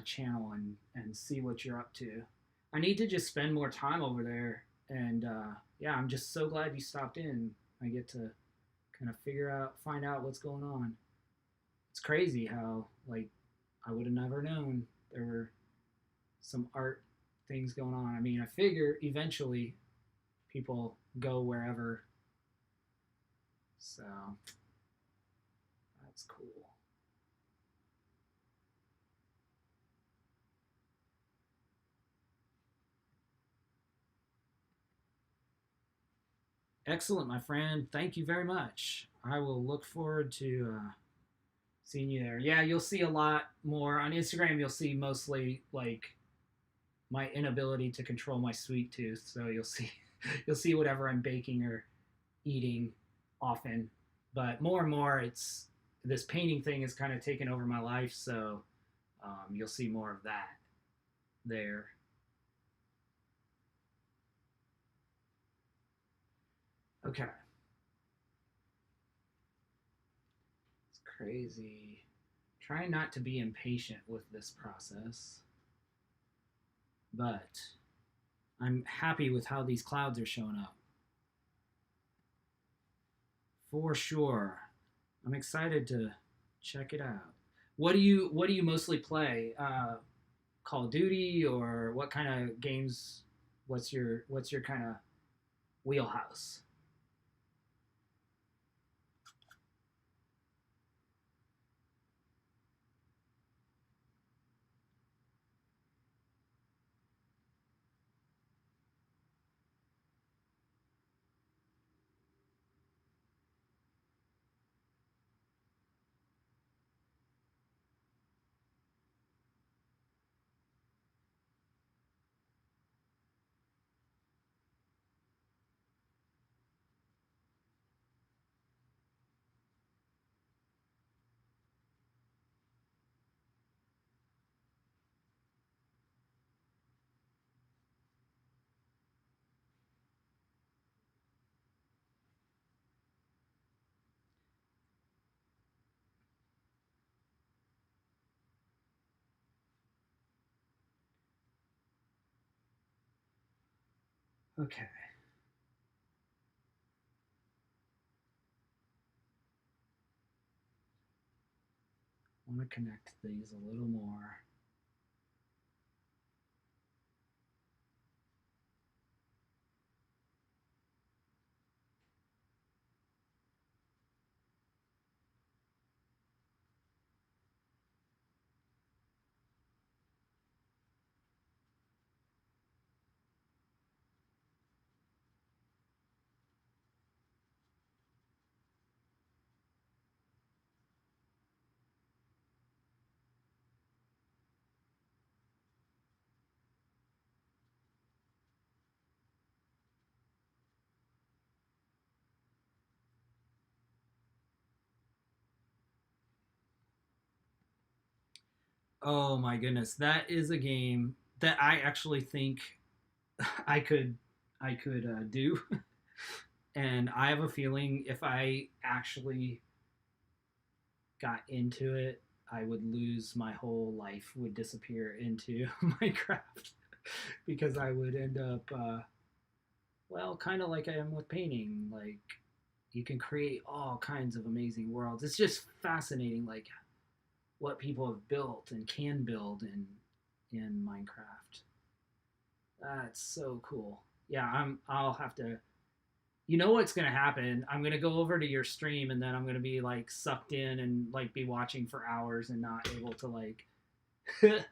channel and see what you're up to. I need to just spend more time over there, and yeah, I'm just so glad you stopped in. I get to kind of find out what's going on. It's crazy how like I would have never known there were some art things going on. I mean, I figure eventually people go wherever, so that's cool. Excellent, my friend. Thank you very much. I will look forward to Seeing you there. Yeah, you'll see a lot more on Instagram. You'll see mostly like my inability to control my sweet tooth. So you'll see you'll see whatever I'm baking or eating often. But more and more, it's this painting thing has kind of taken over my life. So you'll see more of that there. Okay. It's crazy. Try not to be impatient with this process, but I'm happy with how these clouds are showing up. For sure. I'm excited to check it out. What do you mostly play? Call of Duty or what kind of games? What's your kind of wheelhouse? Okay. I want to connect these a little more. Oh my goodness, that is a game that I actually think I could I could do, and I have a feeling if I actually got into it, I would lose my whole life would disappear into Minecraft because I would end up well, kind of like I am with painting. Like you can create all kinds of amazing worlds. It's just fascinating, like what people have built and can build in Minecraft. That's so cool. Yeah, I'll have to. You know what's gonna happen? I'm gonna go over to your stream and then I'm gonna be like sucked in and like be watching for hours and not able to like. I'm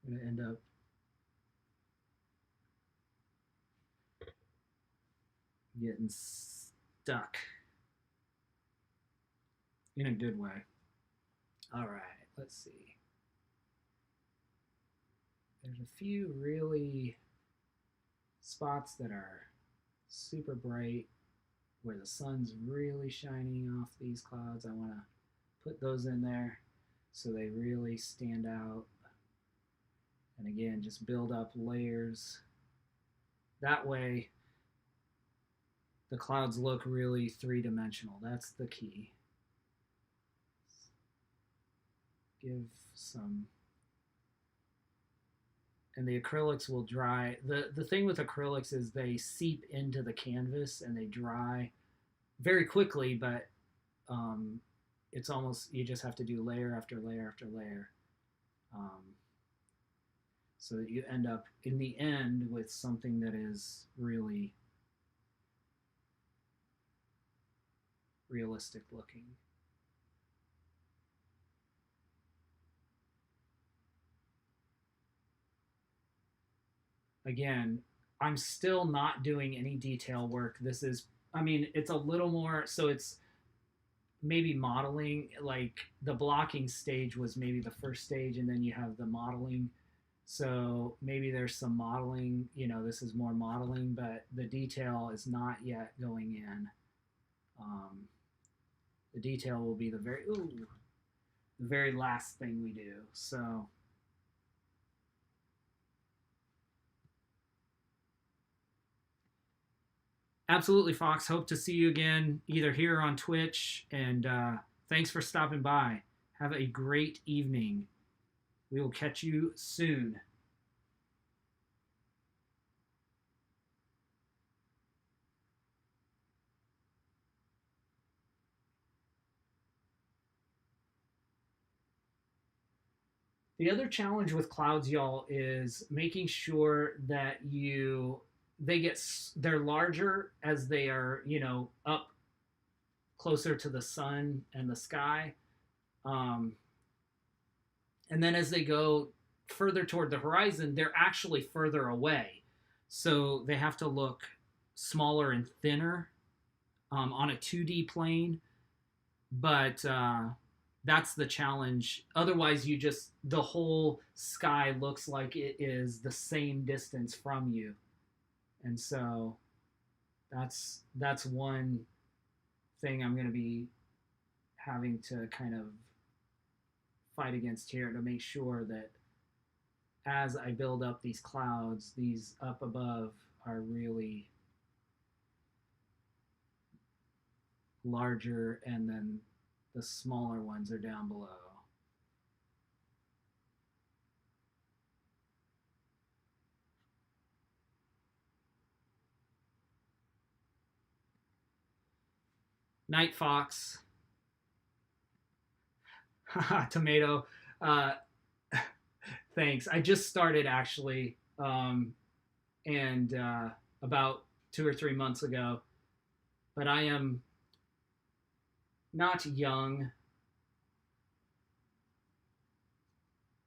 gonna end up getting stuck in a good way. All right, let's see. There's a few really spots that are super bright where the sun's really shining off these clouds. I want to put those in there so they really stand out. And again, just build up layers. That way, the clouds look really three-dimensional. That's the key. Give some, and the acrylics will dry. The thing with acrylics is they seep into the canvas and they dry very quickly, but um, it's almost you just have to do layer after layer after layer, um, so that you end up in the end with something that is really realistic looking. Again, I'm still not doing any detail work. This is, I mean, it's a little more, so it's maybe modeling, like the blocking stage was maybe the first stage, and then you have the modeling. So maybe there's some modeling, this is more modeling, but the detail is not yet going in. The detail will be the very last thing we do. So absolutely, Fox. Hope to see you again, either here or on Twitch. And thanks for stopping by. Have a great evening. We will catch you soon. The other challenge with clouds, y'all, is making sure that they're larger as they are, up closer to the sun and the sky. And then as they go further toward the horizon, they're actually further away. So they have to look smaller and thinner on a 2D plane. But that's the challenge. Otherwise, the whole sky looks like it is the same distance from you. And so that's one thing I'm going to be having to kind of fight against here, to make sure that as I build up these clouds, these up above are really larger, and then the smaller ones are down below. Night Fox. Tomato. Thanks. I just started, actually, and about 2 or 3 months ago. But I am not young.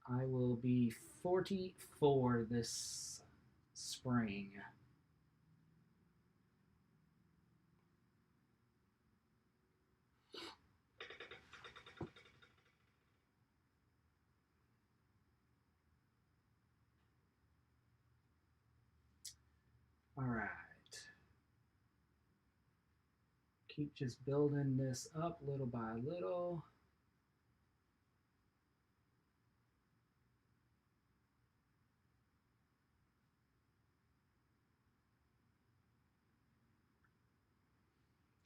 I will be 44 this spring. All right. Keep just building this up little by little.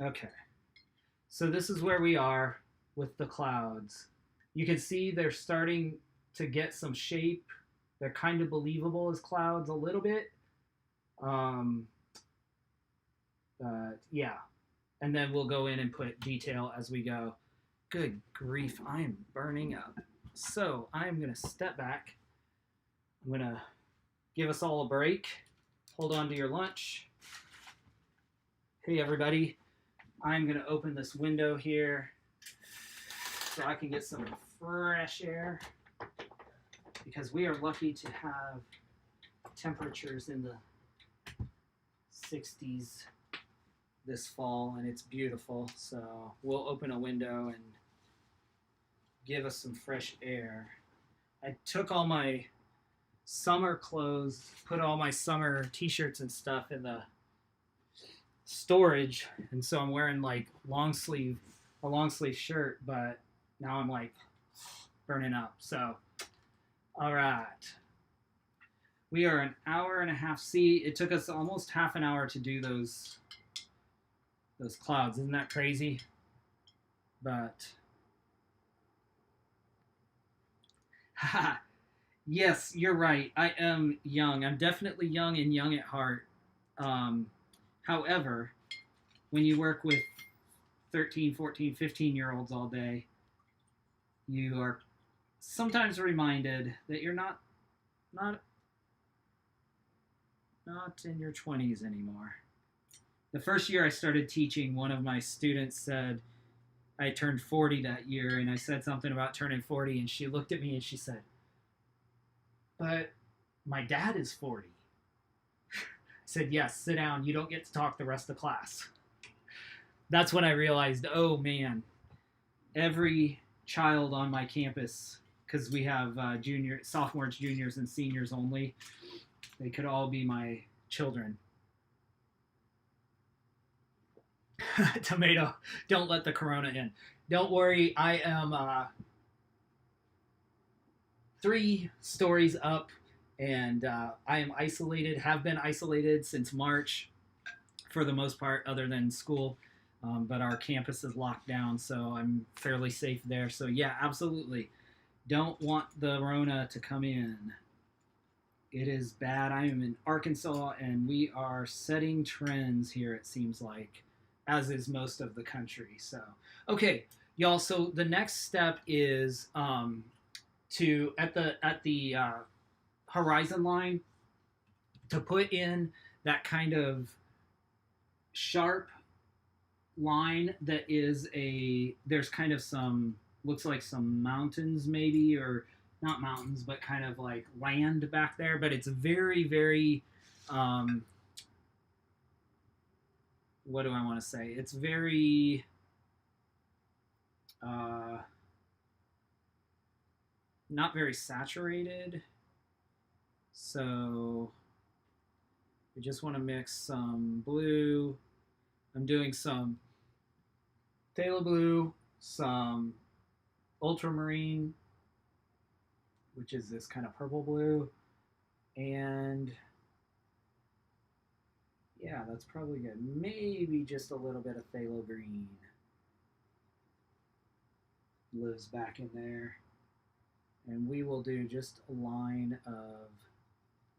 Okay. So this is where we are with the clouds. You can see they're starting to get some shape. They're kind of believable as clouds a little bit. Yeah. And then we'll go in and put detail as we go. Good grief, I am burning up. So I'm going to step back. I'm going to give us all a break. Hold on to your lunch. Hey, everybody. I'm going to open this window here so I can get some fresh air, because we are lucky to have temperatures in the 60s this fall, and it's beautiful. So we'll open a window and give us some fresh air. I took all my summer clothes, put all my summer t-shirts and stuff in the storage, and so I'm wearing like a long sleeve shirt, but now I'm like burning up. So all right, we are an hour and a half. See, it took us almost half an hour to do those clouds. Isn't that crazy? But yes, you're right. I am young. I'm definitely young, and young at heart. However, when you work with 13, 14, 15-year-olds all day, you are sometimes reminded that you're not in your 20s anymore. The first year I started teaching, one of my students said I turned 40 that year, and I said something about turning 40, and she looked at me and she said, "But my dad is 40. I said, "Yes, sit down. You don't get to talk the rest of class." That's when I realized, oh man, every child on my campus, because we have sophomores, juniors, and seniors only. They could all be my children. Tomato, don't let the corona in. Don't worry, I am 3 stories up, and I am isolated, have been isolated since March for the most part, other than school. But our campus is locked down, so I'm fairly safe there. So yeah, absolutely. Don't want the Rona to come in. It is bad. I am in Arkansas, and we are setting trends here, it seems like, as is most of the country. So, okay, y'all. So the next step is to at the horizon line to put in that kind of sharp line that is there's kind of some, looks like some mountains maybe, or not mountains, but kind of like land back there, but it's very, very what do I want to say, it's very not very saturated. So we just want to mix some blue. I'm doing some phthalo blue, some ultramarine, which is this kind of purple blue, and yeah, that's probably good. Maybe just a little bit of phthalo green lives back in there. And we will do just a line of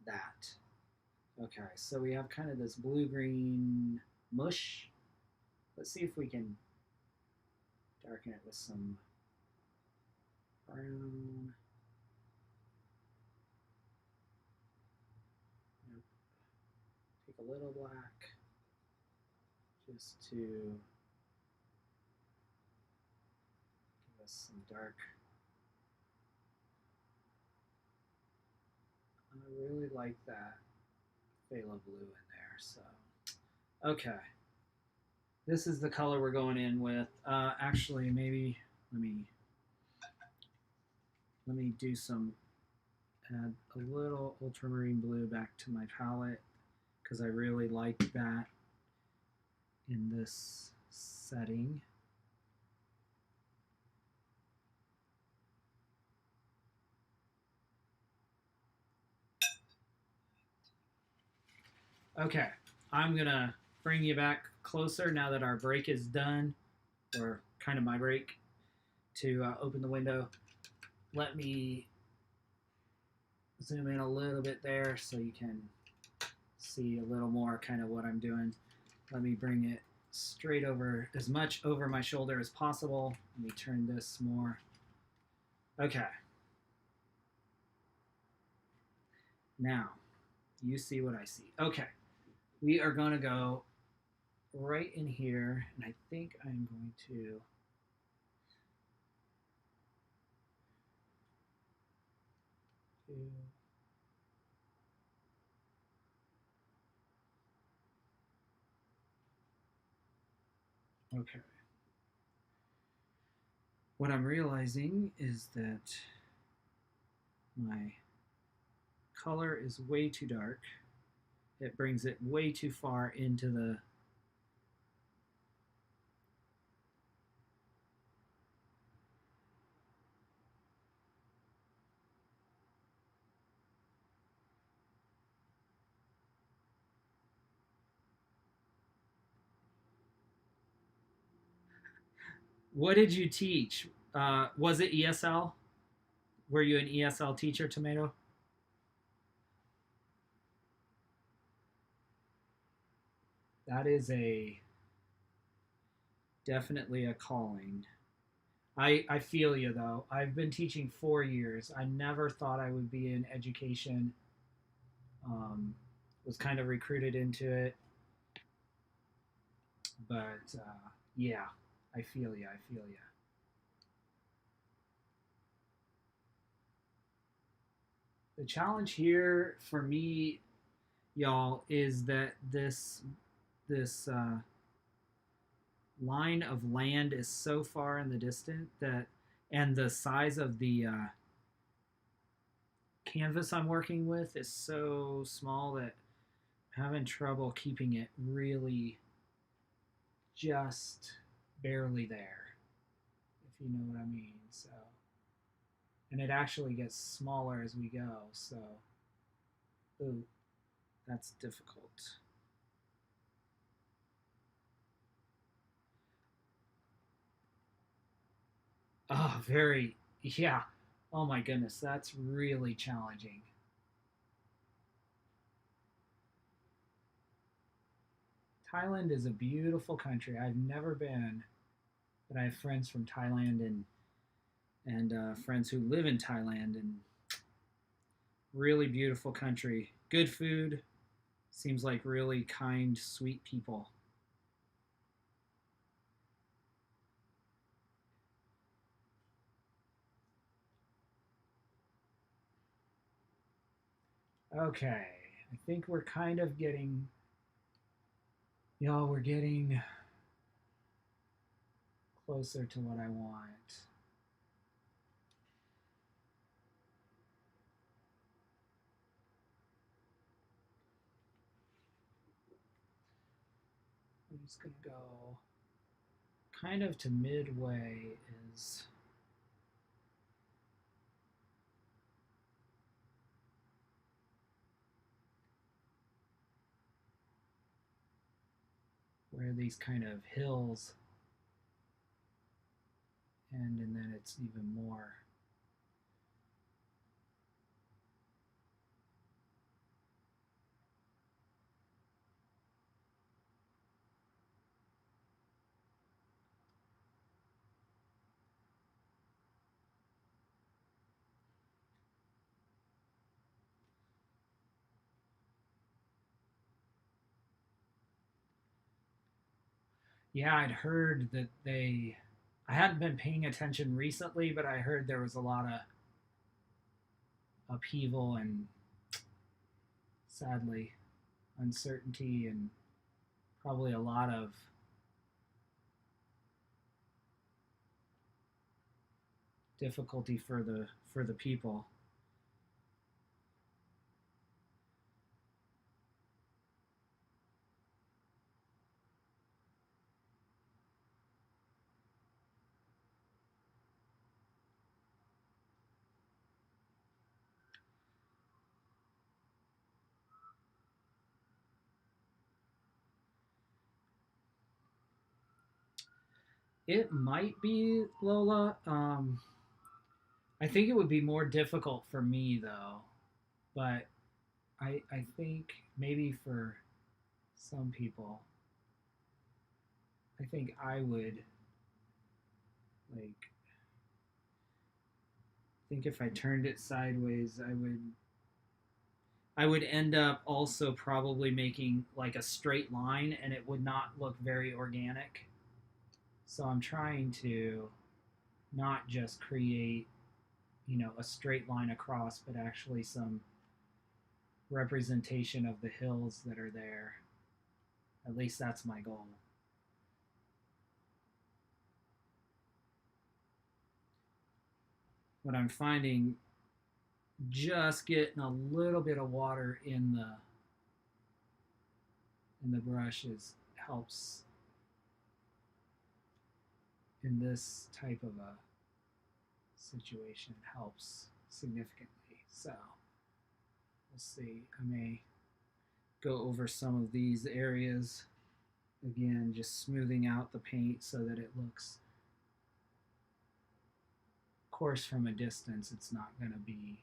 that. Okay, so we have kind of this blue-green mush. Let's see if we can darken it with some brown. Nope. Take a little black just to give us some dark. I really like that phthalo blue in there. So, okay. This is the color we're going in with. Actually, maybe let me do some, add a little ultramarine blue back to my palette, because I really like that in this setting. Okay, I'm gonna bring you back closer now that our break is done, or kind of my break, to open the window. Let me zoom in a little bit there so you can see a little more kind of what I'm doing. Let me bring it straight over, as much over my shoulder as possible. Let me turn this more. Okay. Now, you see what I see. Okay. We are going to go right in here, and I think I'm going to okay. What I'm realizing is that my color is way too dark. It brings it way too far into the What did you teach? Was it ESL? Were you an ESL teacher, Tomato? That is definitely a calling. I feel you though. I've been teaching 4 years. I never thought I would be in education. Was kind of recruited into it, but yeah, I feel you. I feel you. The challenge here for me, y'all, is that this line of land is so far in the distance that, and the size of the canvas I'm working with is so small that I'm having trouble keeping it really just barely there, if you know what I mean. So, and it actually gets smaller as we go. So, ooh, that's difficult. Oh, very, yeah. Oh my goodness, that's really challenging. Thailand is a beautiful country. I've never been, but I have friends from Thailand and friends who live in Thailand, and really beautiful country. Good food. Seems like really kind, sweet people. Okay, I think we're kind of getting, we're getting closer to what I want. I'm just gonna go kind of to midway is where these kind of hills end, and then it's even more. Yeah, I'd heard that I hadn't been paying attention recently, but I heard there was a lot of upheaval and sadly uncertainty and probably a lot of difficulty for the people. It might be Lola. I think it would be more difficult for me though, but I think maybe for some people, I think I would like think if I turned it sideways, I would end up also probably making like a straight line and it would not look very organic. So I'm trying to not just create, a straight line across, but actually some representation of the hills that are there. At least that's my goal. What I'm finding, just getting a little bit of water in the brushes helps in this type of a situation, helps significantly. So we'll see. I may go over some of these areas again, just smoothing out the paint so that it looks, of course, from a distance, it's not going to be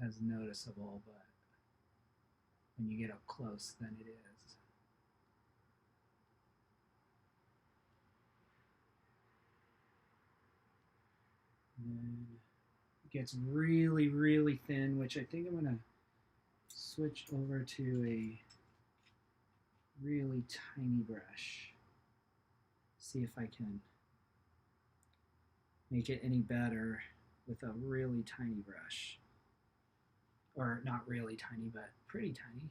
as noticeable, but when you get up close, then it is. And then it gets really, really thin, which I think I'm going to switch over to a really tiny brush. See if I can make it any better with a really tiny brush. Or not really tiny, but pretty tiny.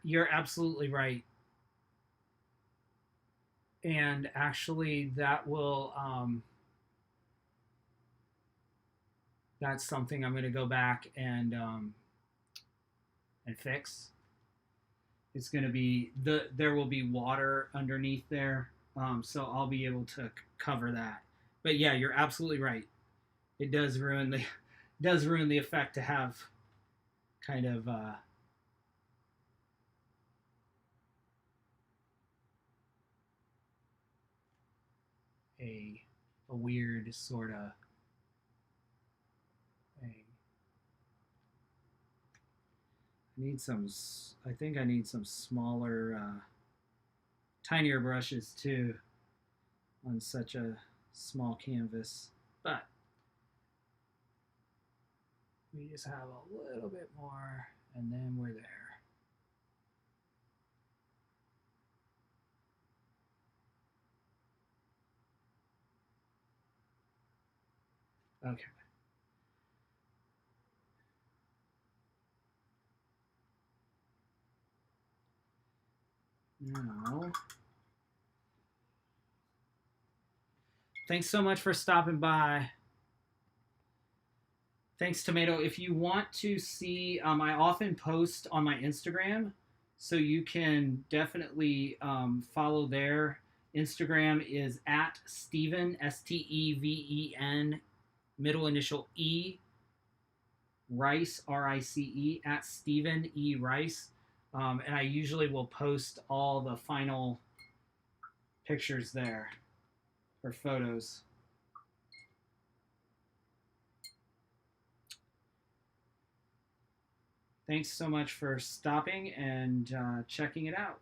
You're absolutely right. And actually, that's something I'm going to go back and fix. It's going to be there will be water underneath there, so I'll be able to cover that. But yeah, you're absolutely right. It does ruin the effect to have kind of a a weird sort of thing. I think I need some smaller, tinier brushes too on such a small canvas. But we just have a little bit more, and then we're there. Okay. Now, thanks so much for stopping by. Thanks, Tomato. If you want to see, I often post on my Instagram, so you can definitely follow there. Instagram is at Steven, Steven, middle initial E, Rice, Rice, at Steven E. Rice. And I usually will post all the final pictures there, or photos. Thanks so much for stopping and checking it out.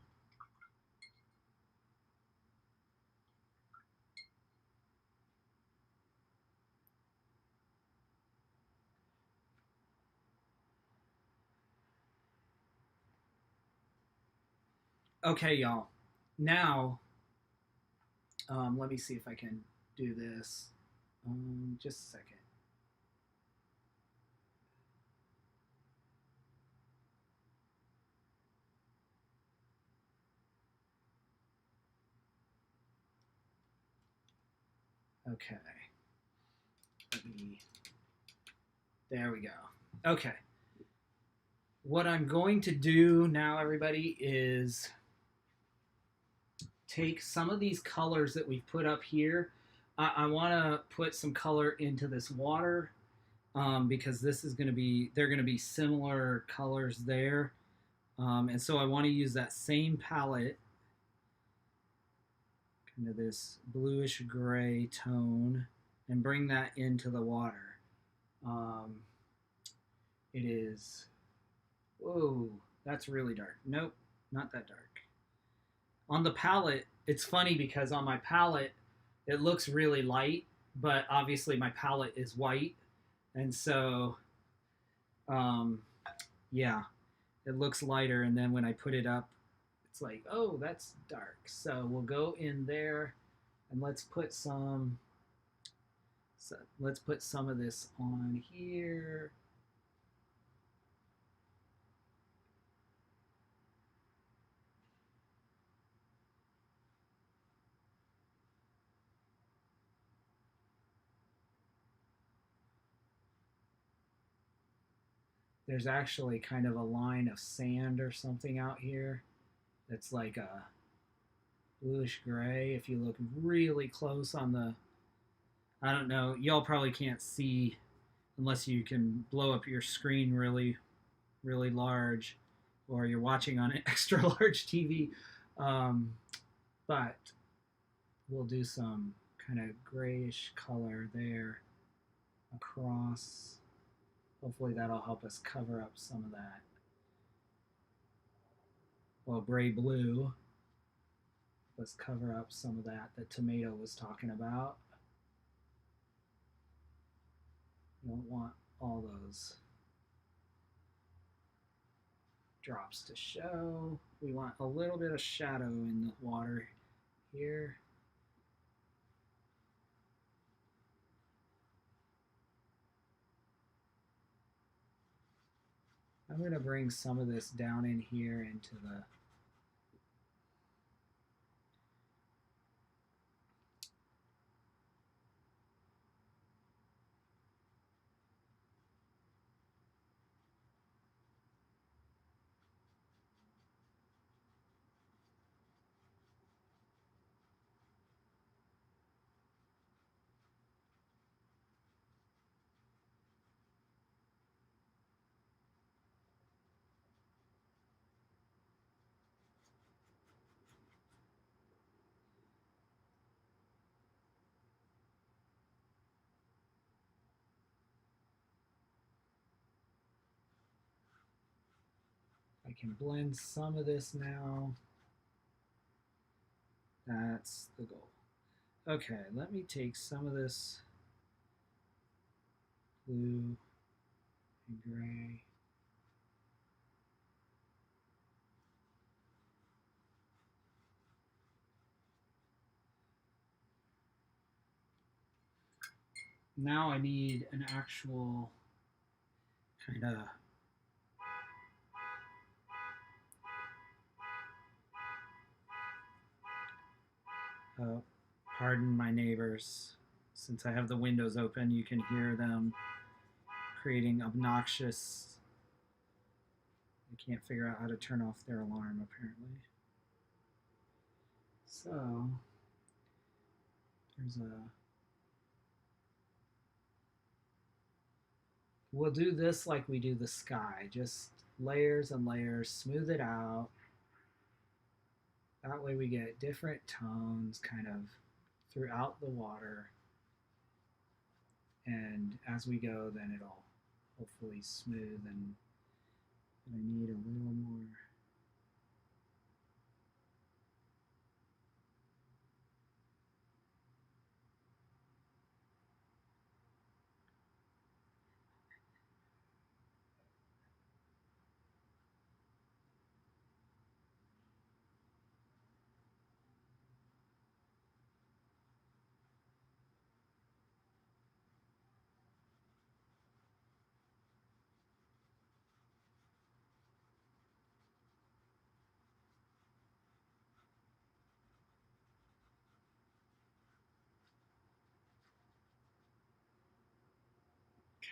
Okay, y'all. Now, let me see if I can do this. Just a second. Okay. There we go. Okay. What I'm going to do now, everybody, is take some of these colors that we've put up here. I want to put some color into this water because they're going to be similar colors there. And so I want to use that same palette, kind of this bluish gray tone, and bring that into the water. It is, whoa, that's really dark. Nope, not that dark. On the palette, it's funny because on my palette, it looks really light, but obviously my palette is white. And so, yeah, it looks lighter. And then when I put it up, it's like, oh, that's dark. So we'll go in there and let's put some of this on here. There's actually kind of a line of sand or something out here that's like a bluish gray. If you look really close on the, I don't know, y'all probably can't see unless you can blow up your screen really, really large, or you're watching on an extra large TV. But we'll do some kind of grayish color there across. Hopefully that'll help us cover up some of that. Well, gray blue. Let's cover up some of that Tomato was talking about. You don't want all those drops to show. We want a little bit of shadow in the water here. I'm going to bring some of this down in here into the I can blend some of this now. That's the goal. Okay, let me take some of this blue and gray. Now I need an actual kind of pardon my neighbors. Since I have the windows open, you can hear them creating obnoxious. They can't figure out how to turn off their alarm, apparently. So, there's a. We'll do this like we do the sky, just layers and layers, smooth it out. That way we get different tones kind of throughout the water. And as we go, then it'll hopefully smooth, and I need a little more.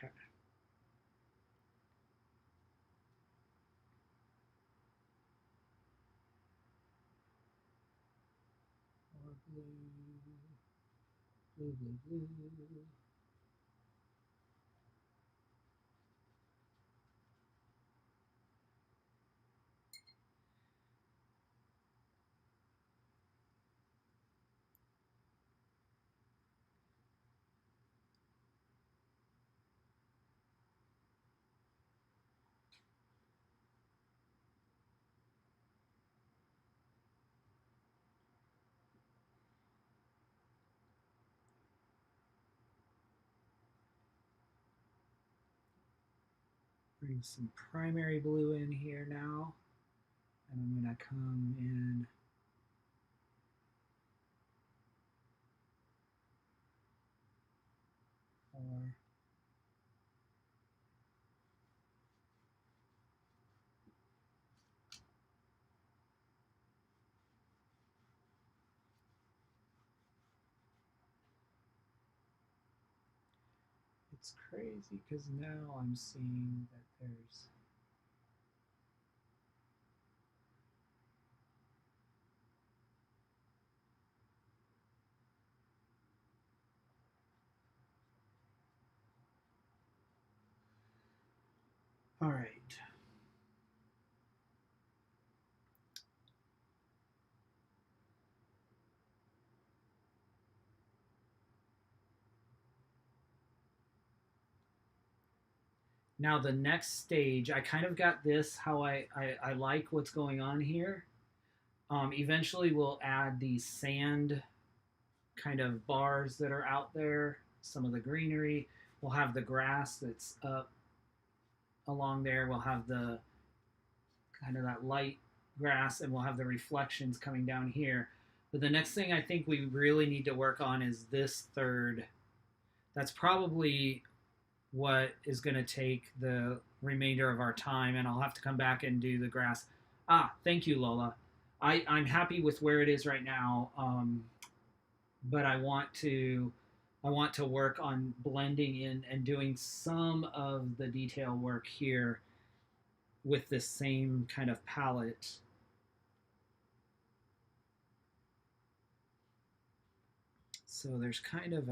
Okay. More blue, blue, blue, blue. Bring some primary blue in here now, and I'm going to come in more. It's crazy because now I'm seeing that there's all right. Now the next stage, I kind of got this how I like what's going on here. Eventually we'll add these sand kind of bars that are out there, some of the greenery. We'll have the grass that's up along there. We'll have the kind of that light grass, and we'll have the reflections coming down here. But the next thing I think we really need to work on is this third. That's probably what is going to take the remainder of our time, and I'll have to come back and do the grass. Thank you, Lola. I'm happy with where it is right now, but I want to work on blending in and doing some of the detail work here with this same kind of palette. So there's kind of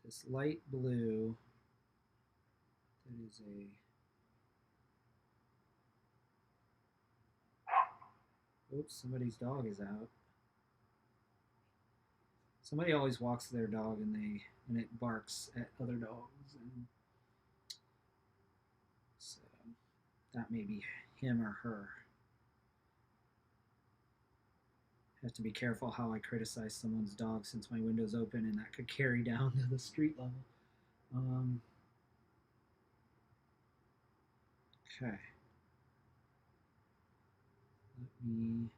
this light blue that is oops, somebody's dog is out. Somebody always walks their dog and it barks at other dogs, and so that may be him or her. I have to be careful how I criticize someone's dog since my window's open and that could carry down to the street level. Okay. Let me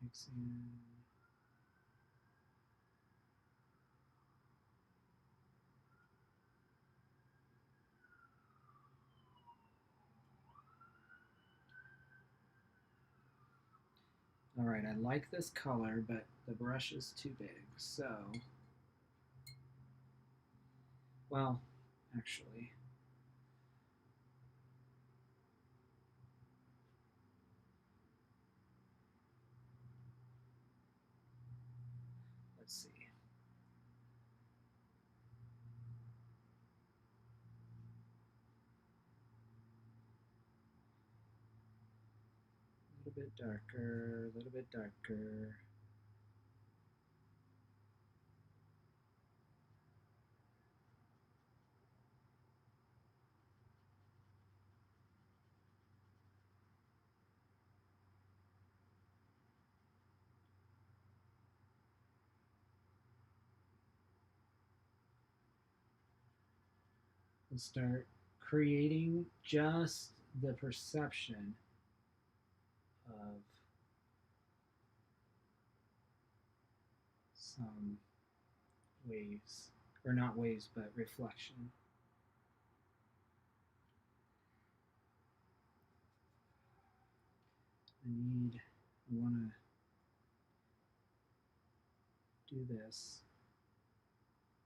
mix in. All right, I like this color, but the brush is too big. So, well, actually, let's see. A little bit darker, a little bit darker. We'll start creating just the perception of some waves, or not waves, but reflection. I want to do this,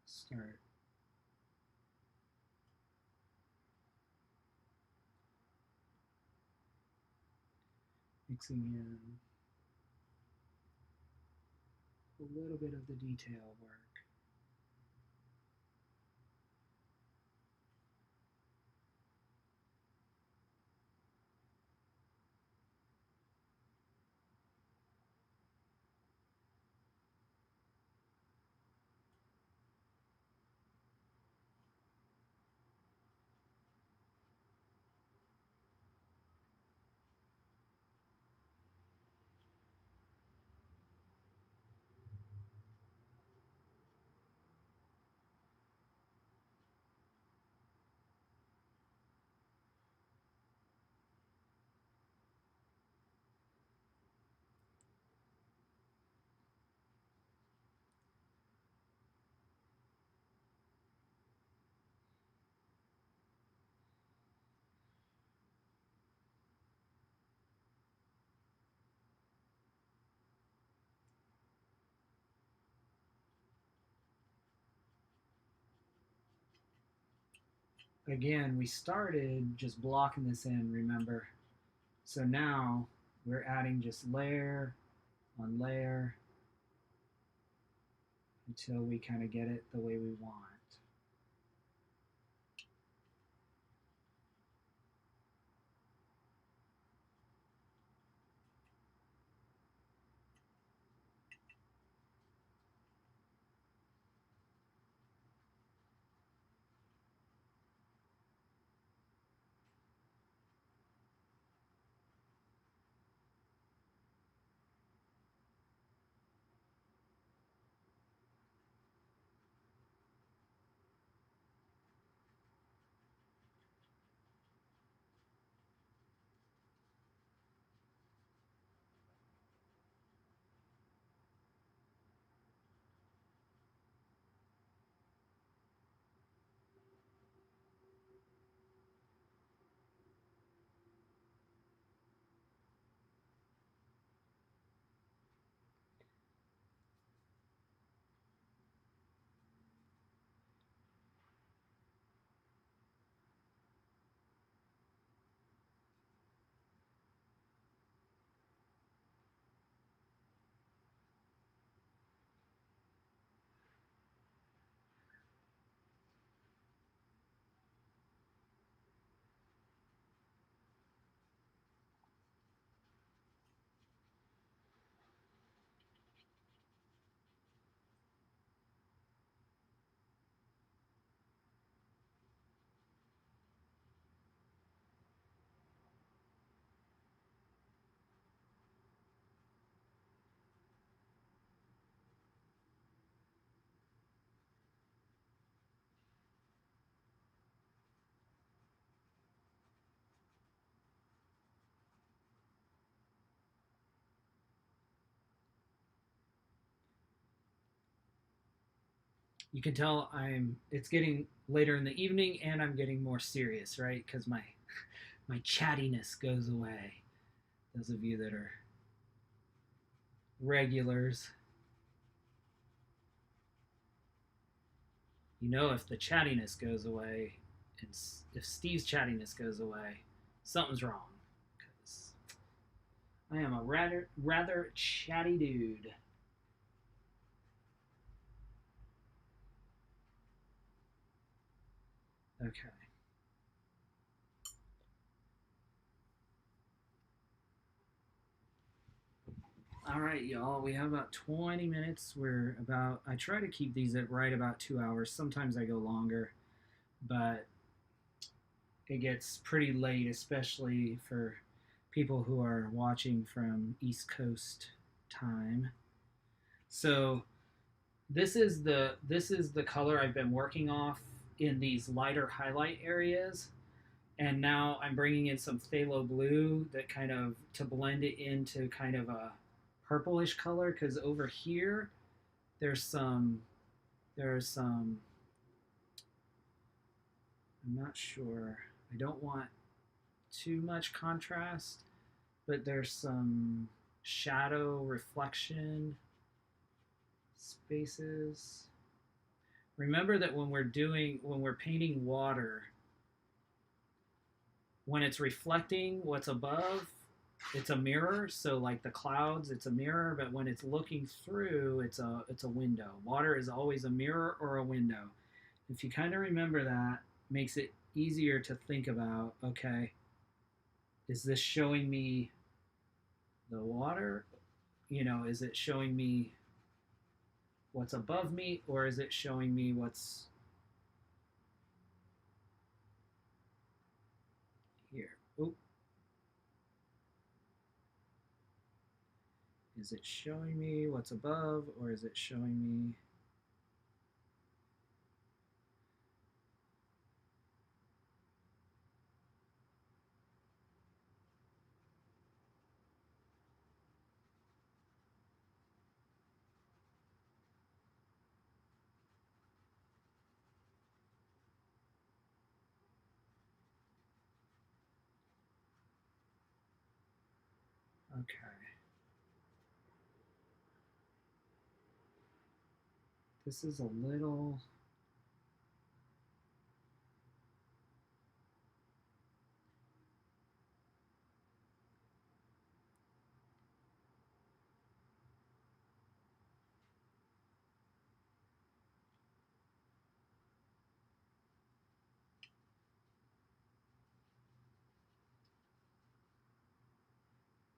start mixing in a little bit of the detail work. Again, we started just blocking this in, remember? So now we're adding just layer on layer until we kind of get it the way we want. you can tell it's getting later in the evening and I'm getting more serious, right? Because my chattiness goes away. Those of you that are regulars, you know, if the chattiness goes away, and if Steve's chattiness goes away, something's wrong. Because I am a rather chatty dude. Okay. All right, y'all. We have about 20 minutes. I try to keep these at right about 2 hours. Sometimes I go longer, but it gets pretty late, especially for people who are watching from East Coast time. So this is the color I've been working off in these lighter highlight areas, and now I'm bringing in some phthalo blue that kind of to blend it into kind of a purplish color, because over here there's some I'm not sure. I don't want too much contrast, but there's some shadow reflection spaces. Remember that when we're painting water, when it's reflecting what's above, it's a mirror. So like the clouds, it's a mirror, but when it's looking through, it's a window. Water is always a mirror or a window. If you kind of remember that, makes it easier to think about, okay, is this showing me the water? Is it showing me what's above me, or is it showing me what's here? Oop. Is it showing me what's above, or is it showing me? Okay. This is a little.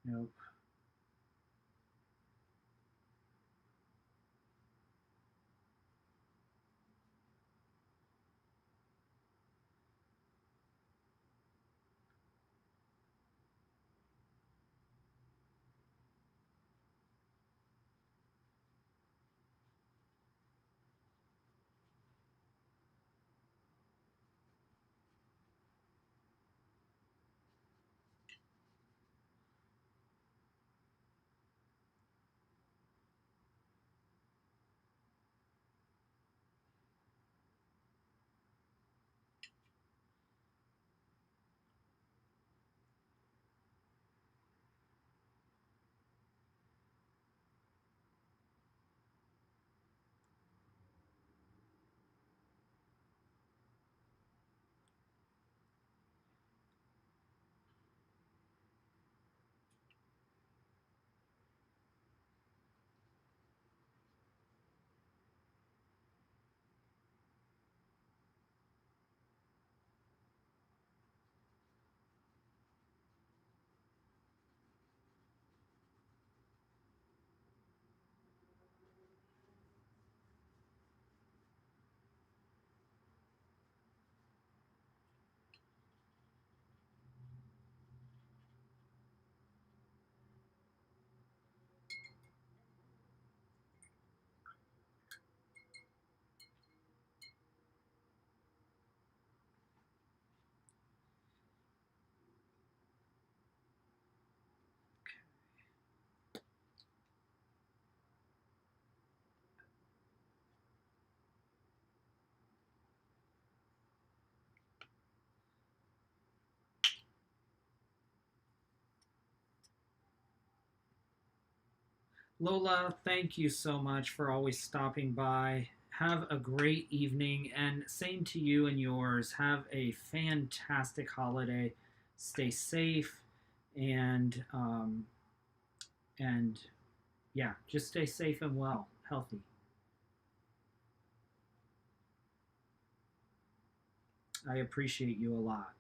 Nope. Lola, thank you so much for always stopping by. Have a great evening, and same to you and yours. Have a fantastic holiday. Stay safe, and and yeah, just stay safe and well, healthy. I appreciate you a lot.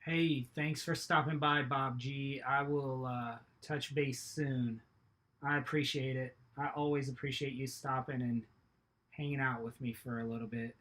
Hey, thanks for stopping by, Bob G. I will touch base soon. I appreciate it. I always appreciate you stopping and hanging out with me for a little bit.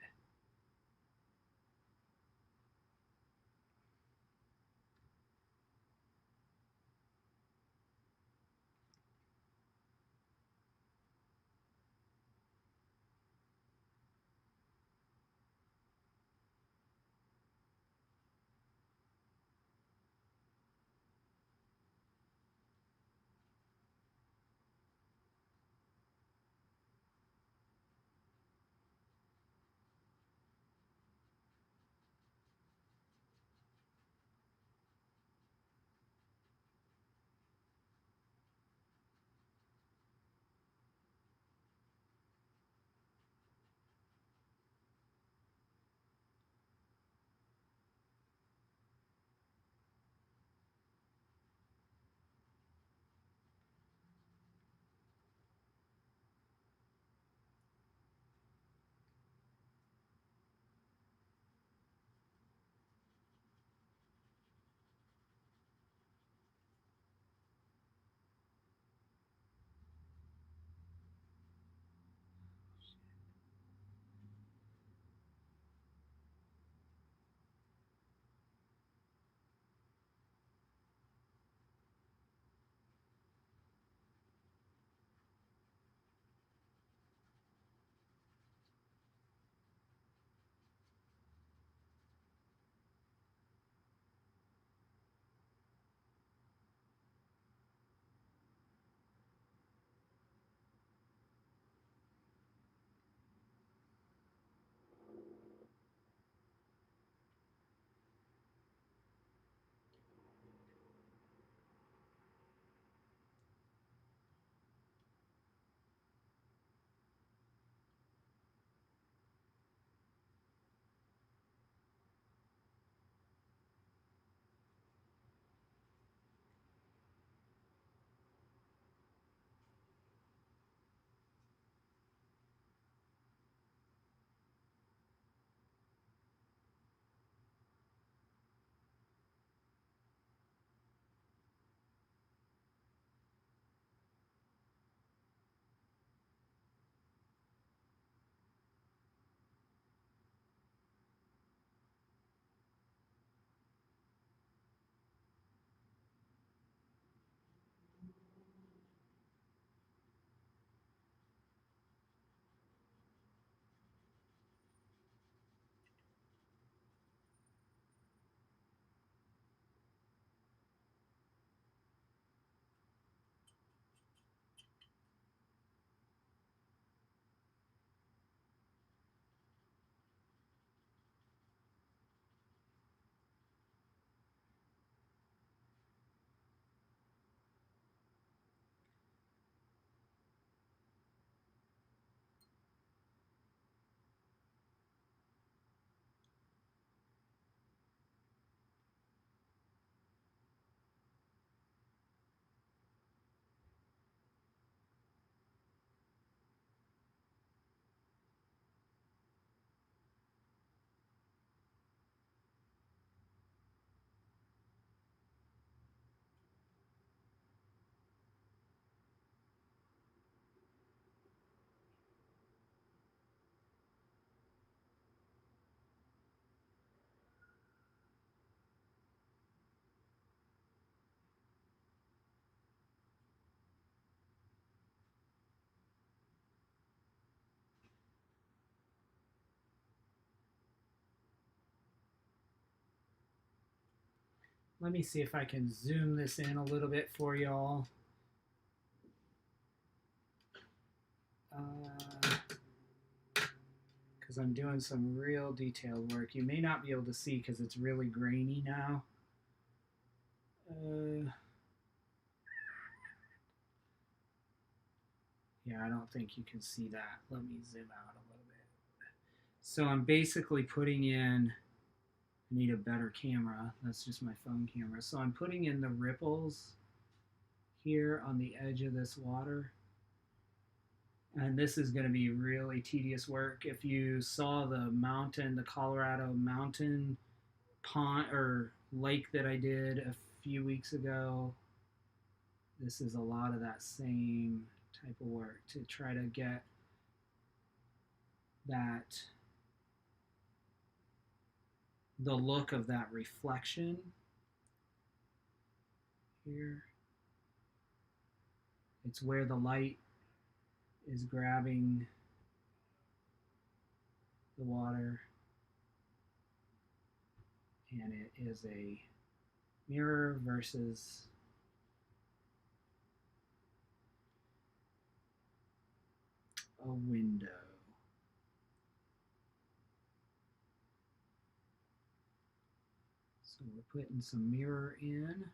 Let me see if I can zoom this in a little bit for y'all. Because I'm doing some real detailed work. You may not be able to see because it's really grainy now. Yeah, I don't think you can see that. Let me zoom out a little bit. So I'm basically putting in, I need a better camera. That's just my phone camera. So I'm putting in the ripples here on the edge of this water. And this is going to be really tedious work. If you saw the mountain, the Colorado mountain pond or lake that I did a few weeks ago, this is a lot of that same type of work to try to get that, the look of that reflection here. It's where the light is grabbing the water, and it is a mirror versus a window. So we're putting some mirror in.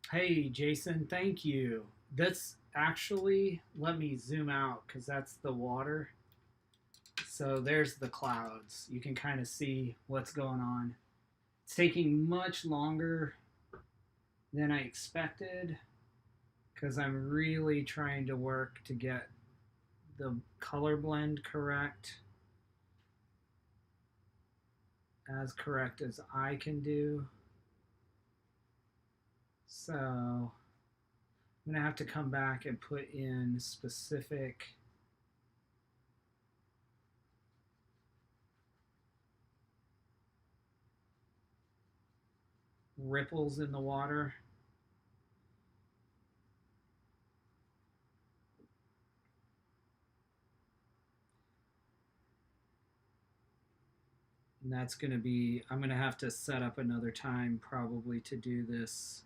Hey, Jason, thank you. That's actually, let me zoom out because that's the water. So there's the clouds. You can kind of see what's going on. It's taking much longer than I expected because I'm really trying to work to get the color blend as correct as I can do. So I'm gonna have to come back and put in specific ripples in the water. And that's going to be, I'm going to have to set up another time probably to do this.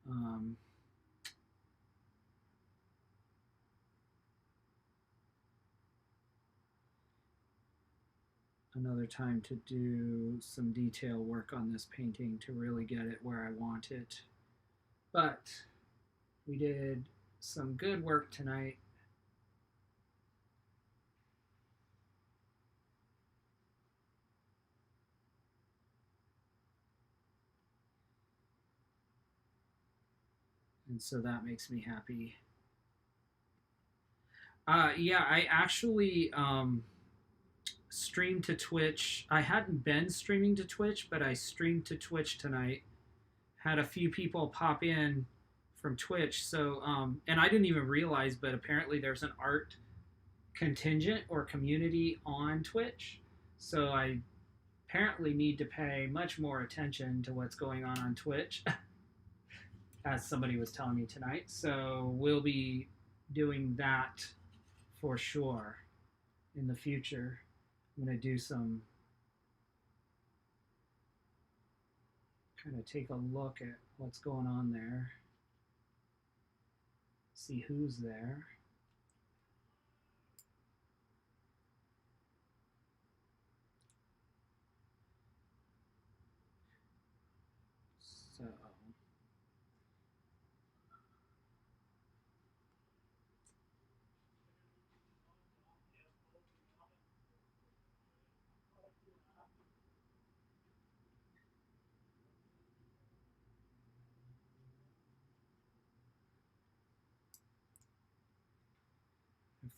Um, another time to do some detail work on this painting to really get it where I want it. But we did some good work tonight. And so that makes me happy. Yeah, I actually streamed to Twitch. I hadn't been streaming to Twitch, but I streamed to Twitch tonight. Had a few people pop in from Twitch. So, and I didn't even realize, but apparently there's an art contingent or community on Twitch. So I apparently need to pay much more attention to what's going on Twitch, as somebody was telling me tonight. So we'll be doing that for sure in the future. I'm going to do some kind of take a look at what's going on there, see who's there. So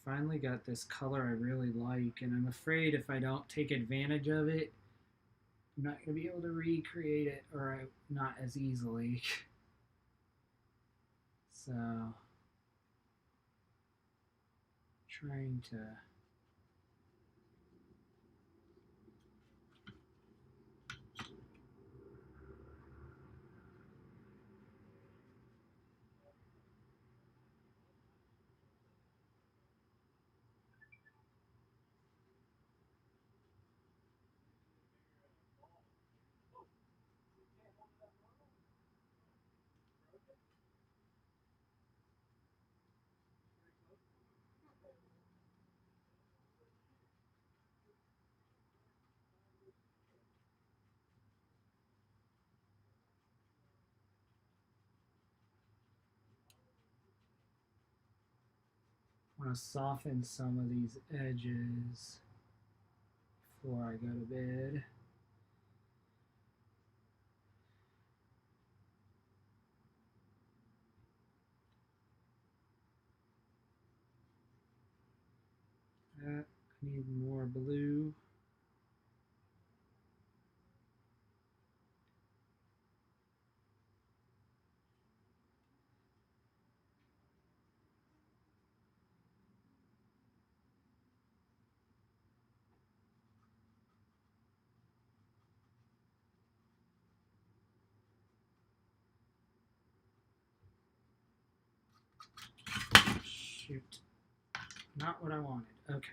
I finally got this color I really like, and I'm afraid if I don't take advantage of it, I'm not going to be able to recreate it, or not as easily. So, trying to. Want to soften some of these edges before I go to bed. I need more blue. Shoot. Not what I wanted. Okay.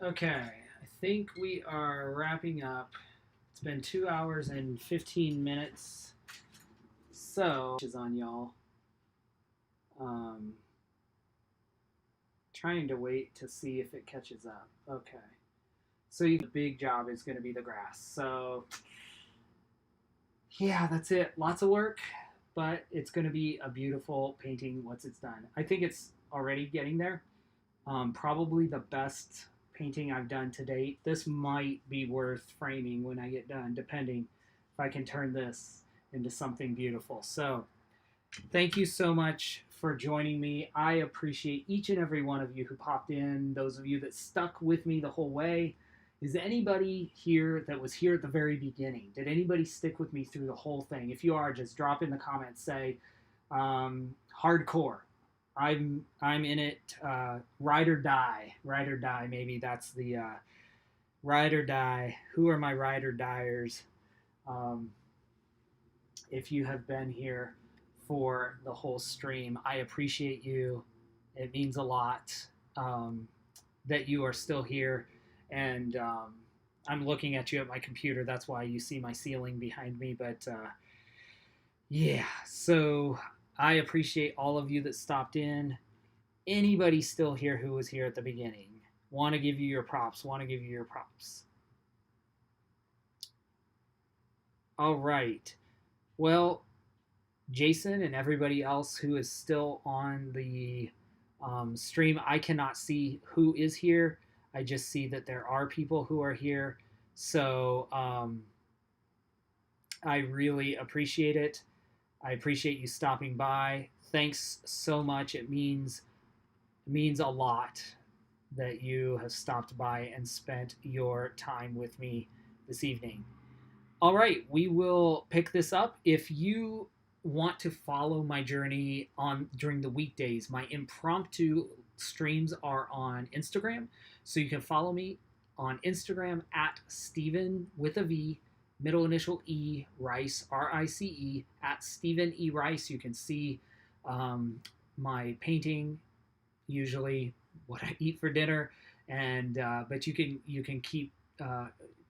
Okay, I think we are wrapping up. It's been 2 hours and 15 minutes. So, is on y'all. Um, Trying to wait to see if it catches up. Okay. So the big job is going to be the grass. So yeah, that's it. Lots of work, but it's going to be a beautiful painting once it's done. I think it's already getting there. Probably the best painting I've done to date. This might be worth framing when I get done, depending if I can turn this into something beautiful. So thank you so much for joining me. I appreciate each and every one of you who popped in, those of you that stuck with me the whole way. Is anybody here that was here at the very beginning? Did anybody stick with me through the whole thing? If you are, just drop in the comments, say hardcore. I'm in it. Ride or die. Ride or die. Maybe that's the ride or die. Who are my ride or diers? Um, if you have been here for the whole stream, I appreciate you. It means a lot that you are still here. And I'm looking at you at my computer. That's why you see my ceiling behind me. But yeah, so I appreciate all of you that stopped in. Anybody still here who was here at the beginning? Want to give you your props. Want to give you your props. All right. Well, Jason and everybody else who is still on the stream, I cannot see who is here. I just see that there are people who are here. So I really appreciate it. I appreciate you stopping by. Thanks so much. It means a lot that you have stopped by and spent your time with me this evening. All right, we will pick this up. If you want to follow my journey on during the weekdays, my impromptu streams are on Instagram. So you can follow me on Instagram at Stephen with a V, middle initial E, Rice, R-I-C-E, at Stephen E. Rice. You can see my painting, usually what I eat for dinner, and but you can keep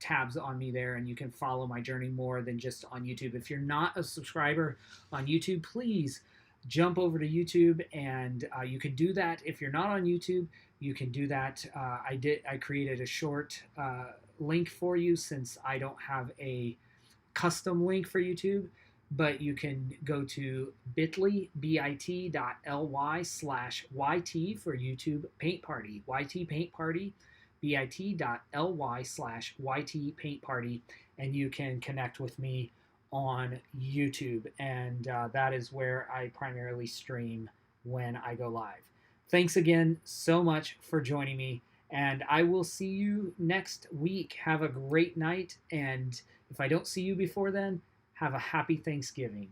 tabs on me there, and you can follow my journey more than just on YouTube. If you're not a subscriber on YouTube, please jump over to YouTube, and you can do that. If you're not on YouTube, you can do that. I created a short link for you, since I don't have a custom link for YouTube, but you can go to bit.ly, bit.ly/YT for YouTube Paint Party, YT Paint Party, bit.ly/YT Paint Party, and you can connect with me on YouTube. And that is where I primarily stream when I go live. Thanks again so much for joining me, and I will see you next week. Have a great night, and if I don't see you before then, have a happy Thanksgiving.